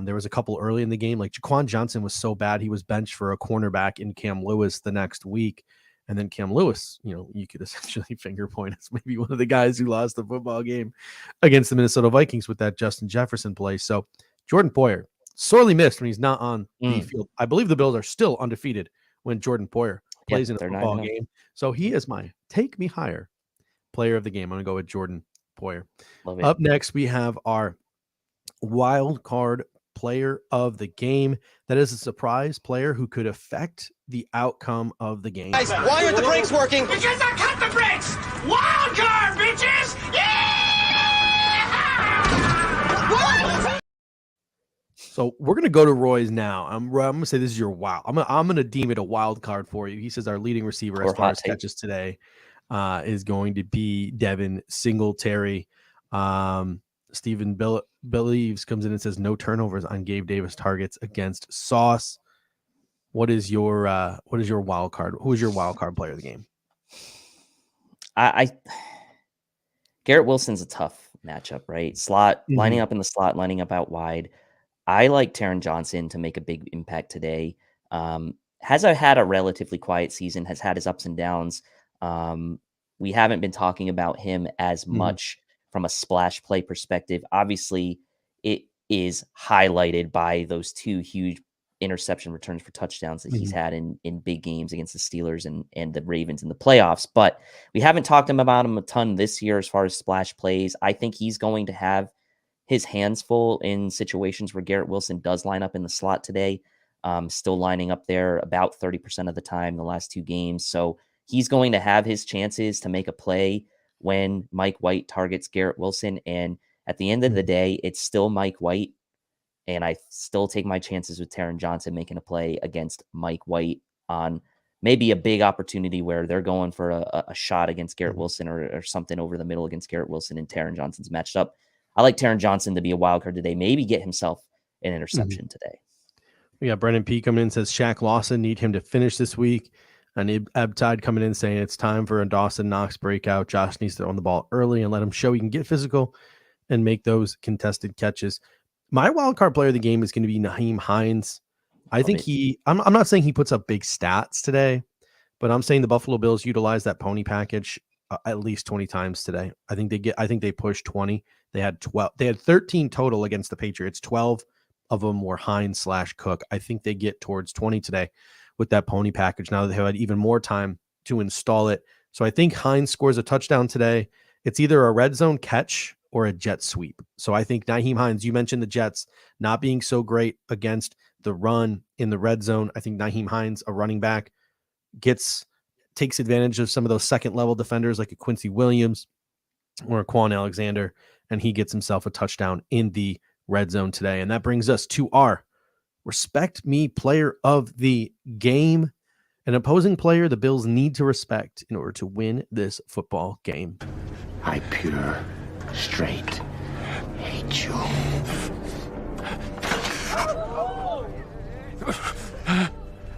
Speaker 2: There was a couple early in the game, like Jaquan Johnson was so bad, he was benched for a cornerback in Cam Lewis the next week. And then Cam Lewis, you could essentially finger point as maybe one of the guys who lost the football game against the Minnesota Vikings with that Justin Jefferson play. So Jordan Poyer, sorely missed when he's not on the field. I believe the Bills are still undefeated when Jordan Poyer plays in a football game. So he is my take me higher player of the game. I'm going to go with Jordan Poyer. Up next, we have our wild card player of the game. That is a surprise player who could affect the outcome of the game.
Speaker 5: Guys, why aren't the brakes working?
Speaker 6: Because I cut the brakes! Wild card, bitches! Yeah!
Speaker 2: So we're going to go to Roy's now. I'm going to say this is your wild. I'm going to deem it a wild card for you. He says our leading receiver as far as catches today is going to be Devin Singletary. Stephen believes comes in and says no turnovers on Gabe Davis targets against Sauce. What is your wild card? Who is your wild card player of the game?
Speaker 3: Garrett Wilson's a tough matchup, right? Slot, lining up in the slot, lining up out wide. I like Taron Johnson to make a big impact today. Has had a relatively quiet season, has had his ups and downs. We haven't been talking about him as much from a splash play perspective. Obviously, it is highlighted by those 2 huge interception returns for touchdowns that he's had in big games against the Steelers and the Ravens in the playoffs. But we haven't talked about him a ton this year as far as splash plays. I think he's going to have his hands full in situations where Garrett Wilson does line up in the slot today, still lining up there about 30% of the time in the last 2 games. So he's going to have his chances to make a play when Mike White targets Garrett Wilson. And at the end of the day, it's still Mike White. And I still take my chances with Taron Johnson making a play against Mike White on maybe a big opportunity where they're going for a shot against Garrett Wilson or something over the middle against Garrett Wilson and Taron Johnson's matched up. I like Taron Johnson to be a wild card today, maybe get himself an interception today.
Speaker 2: We got Brendan P coming in, says Shaq Lawson need him to finish this week. And Abtide coming in saying it's time for a Dawson Knox breakout. Josh needs to own the ball early and let him show he can get physical and make those contested catches. My wild card player of the game is going to be Nyheim Hines. I think I'm not saying he puts up big stats today, but I'm saying the Buffalo Bills utilize that pony package at least 20 times today. I think they pushed 20. They had 12. They had 13 total against the Patriots. 12 of them were Hines / Cook. I think they get towards 20 today with that pony package. Now that they had even more time to install it. So I think Hines scores a touchdown today. It's either a red zone catch or a jet sweep. So I think Nyheim Hines, you mentioned the Jets not being so great against the run in the red zone. I think Nyheim Hines, a running back, takes advantage of some of those second level defenders like a Quincy Williams or a Quan Alexander, and he gets himself a touchdown in the red zone today. And that brings us to our Respect Me player of the game. An opposing player the Bills need to respect in order to win this football game.
Speaker 7: I pure, straight hate you.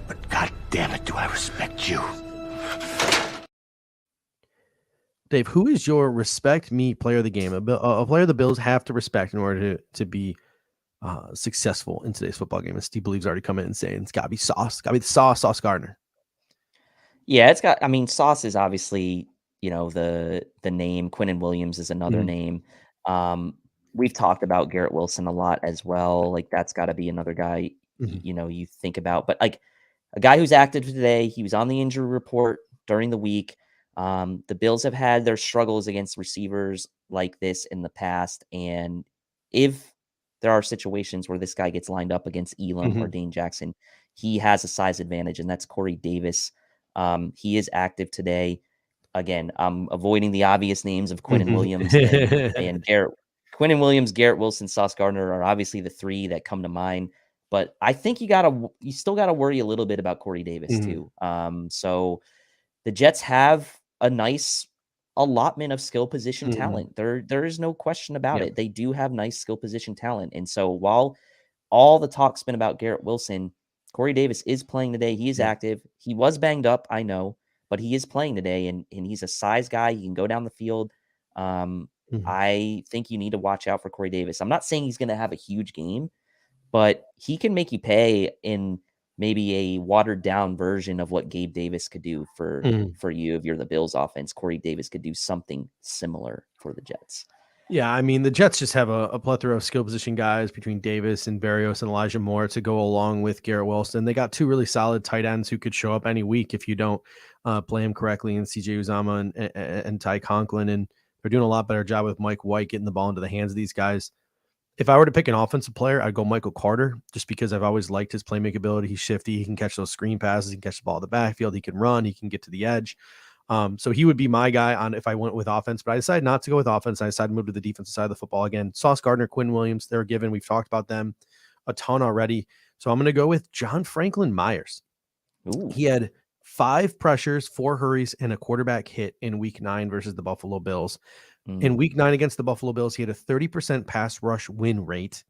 Speaker 7: But God damn it, do I respect you.
Speaker 2: Dave, who is your respect me player of the game? A player the Bills have to respect in order to be successful in today's football game. And Steve Believe's already come in and saying it's got to be Sauce. Got to be the Sauce Gardner.
Speaker 3: Yeah, it's got. I mean, Sauce is obviously the name. Quinnen Williams is another name. We've talked about Garrett Wilson a lot as well. Like that's got to be another guy. You think about, but like a guy who's active today. He was on the injury report during the week. The Bills have had their struggles against receivers like this in the past, and if there are situations where this guy gets lined up against Elam or Dane Jackson, he has a size advantage, and that's Corey Davis. He is active today. Again, I'm avoiding the obvious names of Quinnen Williams and Garrett. Quinnen Williams, Garrett Wilson, Sauce Gardner are obviously the three that come to mind. But I think you still gotta worry a little bit about Corey Davis too. So the Jets have a nice allotment of skill position talent. There is no question about it. They do have nice skill position talent. And so while all the talk's been about Garrett Wilson, Corey Davis is playing today. He is active. He was banged up, I know, but he is playing today, and he's a size guy. He can go down the field. I think you need to watch out for Corey Davis. I'm not saying he's going to have a huge game, but he can make you pay in maybe a watered down version of what Gabe Davis could do for you. If you're the Bills offense, Corey Davis could do something similar for the Jets.
Speaker 2: Yeah, I mean, the Jets just have a plethora of skill position guys between Davis and Berrios and Elijah Moore to go along with Garrett Wilson. They got two really solid tight ends who could show up any week if you don't play him correctly, and CJ Uzama and Ty Conklin. And they're doing a lot better job with Mike White getting the ball into the hands of these guys. If I were to pick an offensive player, I'd go Michael Carter, just because I've always liked his playmaking ability. He's shifty. He can catch those screen passes. He can catch the ball in the backfield. He can run. He can get to the edge. So he would be my guy on if I went with offense, but I decided not to go with offense. I decided to move to the defensive side of the football again. Sauce Gardner, Quinn Williams, they're given. We've talked about them a ton already. So I'm going to go with John Franklin Myers.
Speaker 3: Ooh.
Speaker 2: He had 5 pressures, 4 hurries, and a quarterback hit in week 9 versus the Buffalo Bills. In week 9 against the Buffalo Bills, he had a 30% pass rush win rate.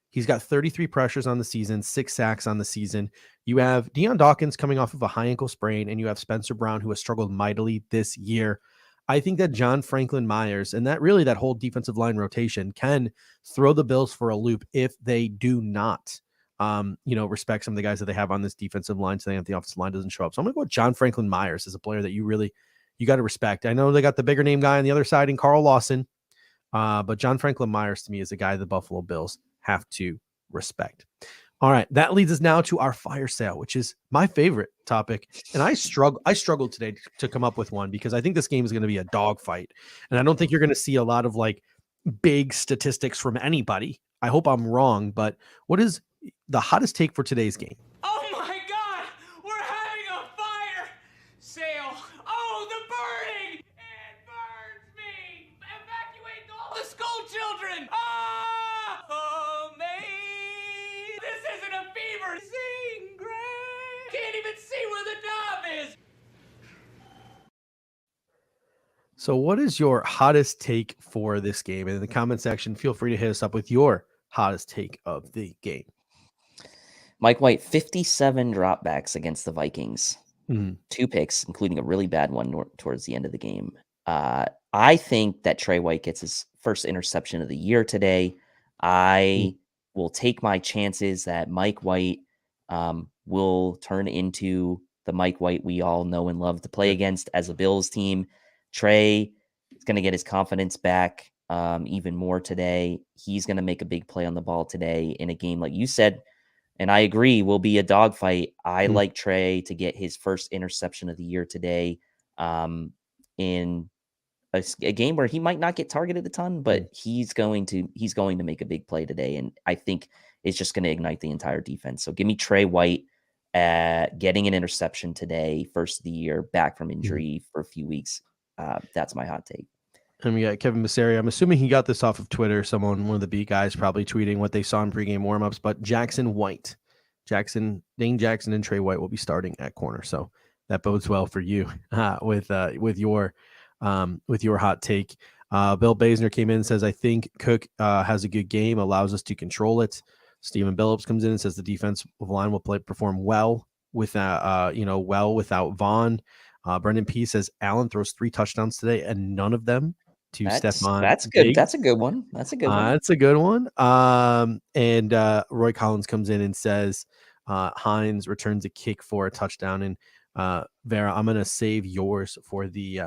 Speaker 2: He's got 33 pressures on the season, 6 sacks on the season. You have Deion Dawkins coming off of a high ankle sprain, and you have Spencer Brown, who has struggled mightily this year. I think that John Franklin Myers and that whole defensive line rotation can throw the Bills for a loop if they do not, respect some of the guys that they have on this defensive line, so that the offensive line doesn't show up. So I'm going to go with John Franklin Myers as a player that you got to respect. I know they got the bigger name guy on the other side in Carl Lawson, but John Franklin Myers to me is the guy the Buffalo Bills have to respect. All right, that leads us now to our fire sale, which is my favorite topic. And I struggled today to come up with one because I think this game is going to be a dogfight. And I don't think you're going to see a lot of like big statistics from anybody. I hope I'm wrong, but what is the hottest take for today's game?
Speaker 6: Oh my God! We're having a fire sale! Oh, the burning! It burns me! Evacuate all the school children! Oh, mate! This isn't a fever! Sing, Greg! Can't even see where the knob is!
Speaker 2: So what is your hottest take for this game? And in the comment section, feel free to hit us up with your hottest take of the game.
Speaker 3: Mike White, 57 dropbacks against the Vikings. 2 picks, including a really bad one towards the end of the game. I think that Trey White gets his first interception of the year today. I will take my chances that Mike White will turn into the Mike White we all know and love to play against as a Bills team. Trey is going to get his confidence back even more today. He's going to make a big play on the ball today in a game, like you said, and I agree, will be a dogfight. I like Trey to get his first interception of the year today in a game where he might not get targeted a ton, but he's going to make a big play today, and I think it's just going to ignite the entire defense. So give me Trey White getting an interception today, first of the year, back from injury for a few weeks. That's my hot take.
Speaker 2: And we got Kevin Masseri. I'm assuming he got this off of Twitter. One of the beat guys probably tweeting what they saw in pregame warmups. But Dane Jackson and Trey White will be starting at corner. So that bodes well for you with your hot take. Bill Basner came in and says, I think Cook has a good game, allows us to control it. Stephen Billups comes in and says the defensive line will perform well without Vaughn. Brendan P says Allen throws 3 touchdowns today, and none of them to Stefon.
Speaker 3: That's good.
Speaker 2: Diggs.
Speaker 3: That's a good one. That's a good one.
Speaker 2: That's a good one. And Roy Collins comes in and says Hines returns a kick for a touchdown. And Vera, I'm gonna save yours for the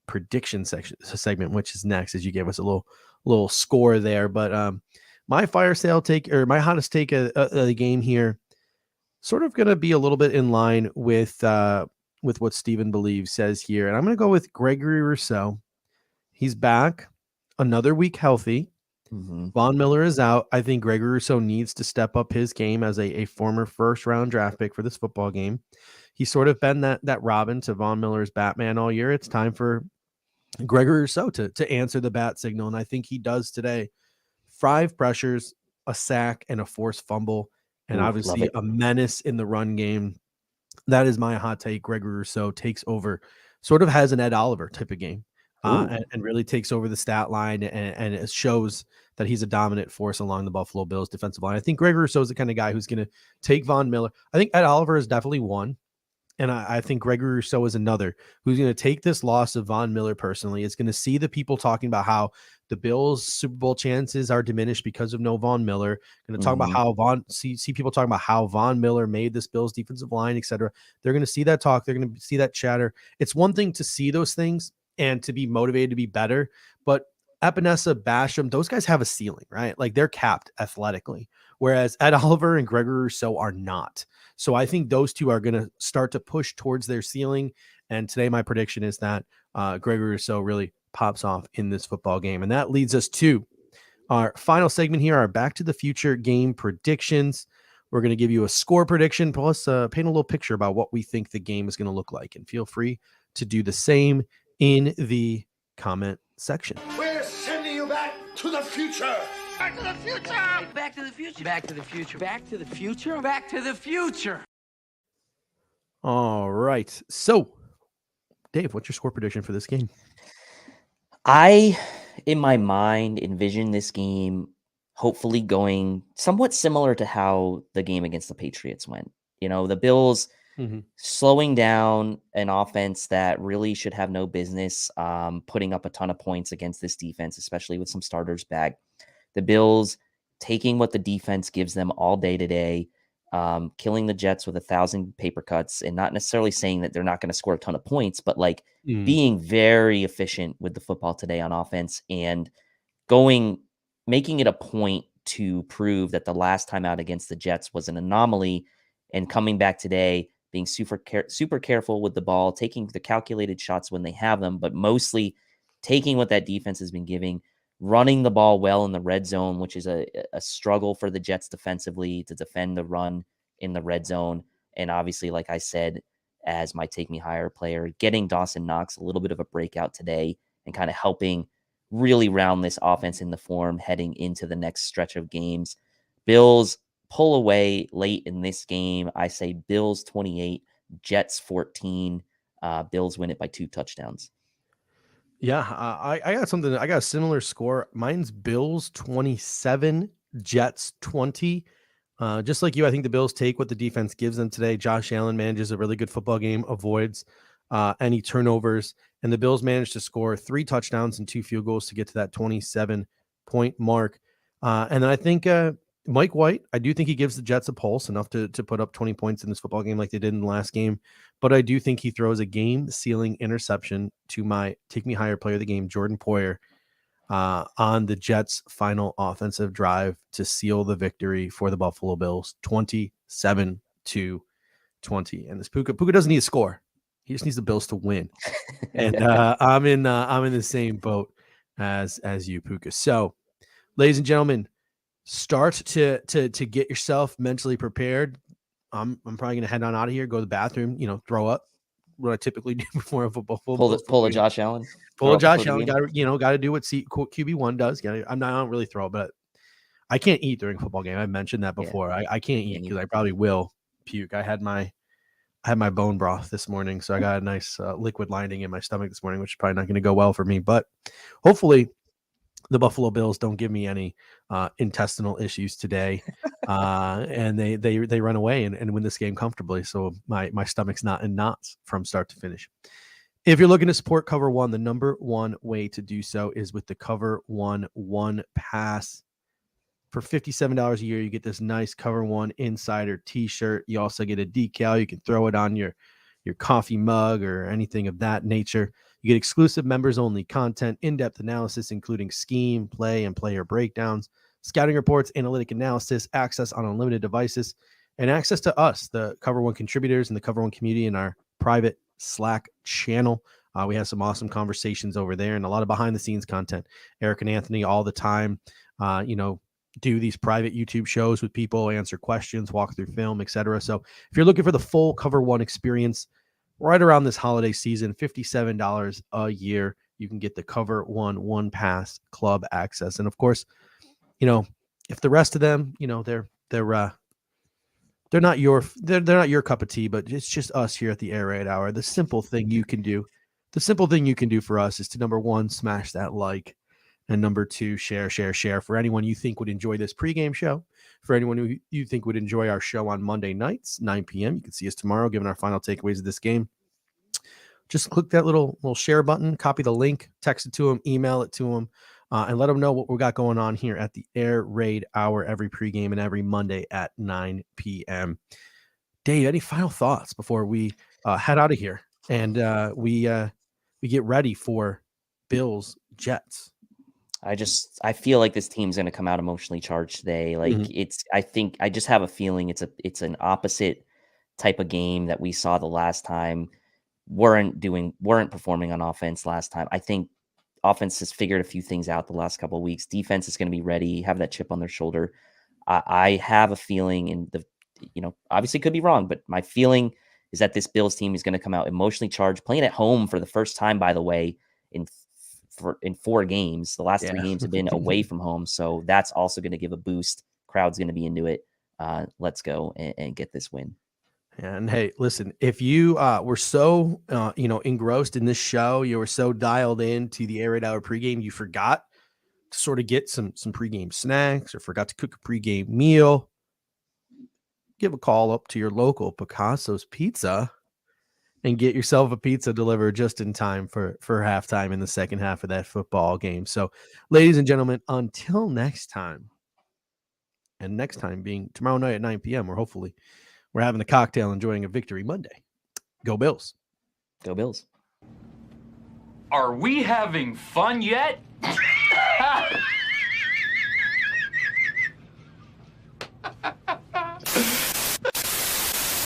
Speaker 2: prediction segment, which is next, as you gave us a little score there. But my fire sale take, or my hottest take of the game here, sort of gonna be a little bit in line with what Steven believes says here, and I'm gonna go with Gregory Rousseau. He's back, another week healthy. Von Miller is out. I think Gregory Rousseau needs to step up his game as a former first-round draft pick for this football game. He's sort of been that Robin to Von Miller's Batman all year. It's time for Gregory Rousseau to answer the bat signal, and I think he does today. 5 pressures, a sack, and a forced fumble, and obviously a menace in the run game. That is my hot take. Gregory Rousseau takes over, sort of has an Ed Oliver type of game. And really takes over the stat line, and it shows that he's a dominant force along the Buffalo Bills defensive line. I think Gregory Rousseau is the kind of guy who's going to take Von Miller. I think Ed Oliver is definitely one, and I think Gregory Rousseau is another who's going to take this loss of Von Miller personally. Is going to see the people talking about how the Bills' Super Bowl chances are diminished because of no Von Miller. Going to talk about how see people talking about how Von Miller made this Bills defensive line, etc. They're going to see that talk. They're going to see that chatter. It's one thing to see those things and to be motivated to be better, but Epenesa, Basham, those guys have a ceiling, right? Like they're capped athletically, whereas Ed Oliver and Gregory Rousseau are not. So I think those two are going to start to push towards their ceiling. And today my prediction is that Gregory Rousseau really pops off in this football game. And that leads us to our final segment here, our Back to the Future game predictions. We're going to give you a score prediction plus paint a little picture about what we think the game is going to look like. And feel free to do the same in the comment section.
Speaker 4: We're sending you back to the future.
Speaker 6: Back to the future! Back to the future! Back to the future! Back to the future! Back to the future!
Speaker 2: All right. So, Dave, what's your score prediction for this game?
Speaker 3: I, in my mind, envision this game hopefully going somewhat similar to how the game against the Patriots went. You know, the Bills slowing down an offense that really should have no business putting up a ton of points against this defense, especially with some starters back. The Bills taking what the defense gives them all day today, killing the Jets with 1,000 paper cuts, and not necessarily saying that they're not going to score a ton of points, but like being very efficient with the football today on offense and making it a point to prove that the last time out against the Jets was an anomaly, and coming back today, being super careful with the ball, taking the calculated shots when they have them, but mostly taking what that defense has been giving, running the ball well in the red zone, which is a struggle for the Jets defensively to defend the run in the red zone. And obviously, like I said, as my take me higher player, getting Dawson Knox a little bit of a breakout today and kind of helping really round this offense in the form heading into the next stretch of games. Bills pull away late in this game. I say Bills 28, Jets 14. Bills win it by 2 touchdowns.
Speaker 2: Yeah, I got something. I got a similar score. Mine's Bills 27, Jets 20. Just like you, I think the Bills take what the defense gives them today. Josh Allen manages a really good football game, avoids any turnovers, and the Bills managed to score 3 touchdowns and 2 field goals to get to that 27-point mark. And then I think Mike White, I do think he gives the Jets a pulse enough to put up 20 points in this football game like they did in the last game. But I do think he throws a game-sealing interception to my take-me-higher player of the game, Jordan Poyer, on the Jets' final offensive drive to seal the victory for the Buffalo Bills, 27-20. And this Puka doesn't need a score. He just needs the Bills to win. And I'm in the same boat as you, Puka. So, ladies and gentlemen, start to get yourself mentally prepared. I'm probably gonna head on out of here, go to the bathroom, throw up. What I typically do before a football.
Speaker 3: Pull a Josh Allen.
Speaker 2: Pull a Josh Allen. Got to do what QB1 does. I don't really throw, but I can't eat during a football game. I mentioned that before. Yeah. I can't eat because I probably will puke. I had my bone broth this morning, so I got a nice liquid lining in my stomach this morning, which is probably not going to go well for me. But hopefully, the Buffalo Bills don't give me any intestinal issues today, and they run away and win this game comfortably. So my stomach's not in knots from start to finish. If you're looking to support Cover One, the number one way to do so is with the Cover One Pass. For $57 a year, you get this nice Cover One Insider T-shirt. You also get a decal. You can throw it on your coffee mug or anything of that nature. You get exclusive members-only content, in-depth analysis, including scheme, play, and player breakdowns, scouting reports, analytic analysis, access on unlimited devices, and access to us, the Cover One contributors and the Cover One community in our private Slack channel. We have some awesome conversations over there and a lot of behind-the-scenes content. Eric and Anthony all the time, do these private YouTube shows with people, answer questions, walk through film, etc. So if you're looking for the full Cover One experience right around this holiday season, $57 a year, you can get the Cover One Pass club access. And of course, if the rest of them, they're not your cup of tea, but it's just us here at the Air Raid Hour. The simple thing you can do for us is to, number one, smash that like. And number two, share for anyone you think would enjoy this pregame show. For anyone who you think would enjoy our show on Monday nights, 9 p.m. You can see us tomorrow, giving our final takeaways of this game. Just click that little share button, copy the link, text it to them, email it to them, and let them know what we got going on here at the Air Raid Hour every pregame and every Monday at 9 p.m. Dave, any final thoughts before we head out of here and we get ready for Bills Jets?
Speaker 3: I feel like this team's going to come out emotionally charged today. Like I just have a feeling it's an opposite type of game that we saw the last time. Weren't performing on offense last time. I think offense has figured a few things out the last couple of weeks. Defense is going to be ready, have that chip on their shoulder. I have a feeling obviously could be wrong, but my feeling is that this Bills team is going to come out emotionally charged, playing at home for the first time, by the way, in 4 games. The last 3 games have been away from home. So that's also going to give a boost. Crowd's going to be into it. Let's go and get this win.
Speaker 2: And hey, listen, if you were so, engrossed in this show, you were so dialed into the Air Raid Hour pregame, you forgot to sort of get some pregame snacks or forgot to cook a pregame meal, give a call up to your local Picasso's Pizza and get yourself a pizza delivered just in time for halftime in the second half of that football game. So, ladies and gentlemen, until next time, and next time being tomorrow night at 9 p.m., where hopefully we're having a cocktail, enjoying a victory Monday. Go Bills.
Speaker 3: Go Bills.
Speaker 6: Are we having fun yet?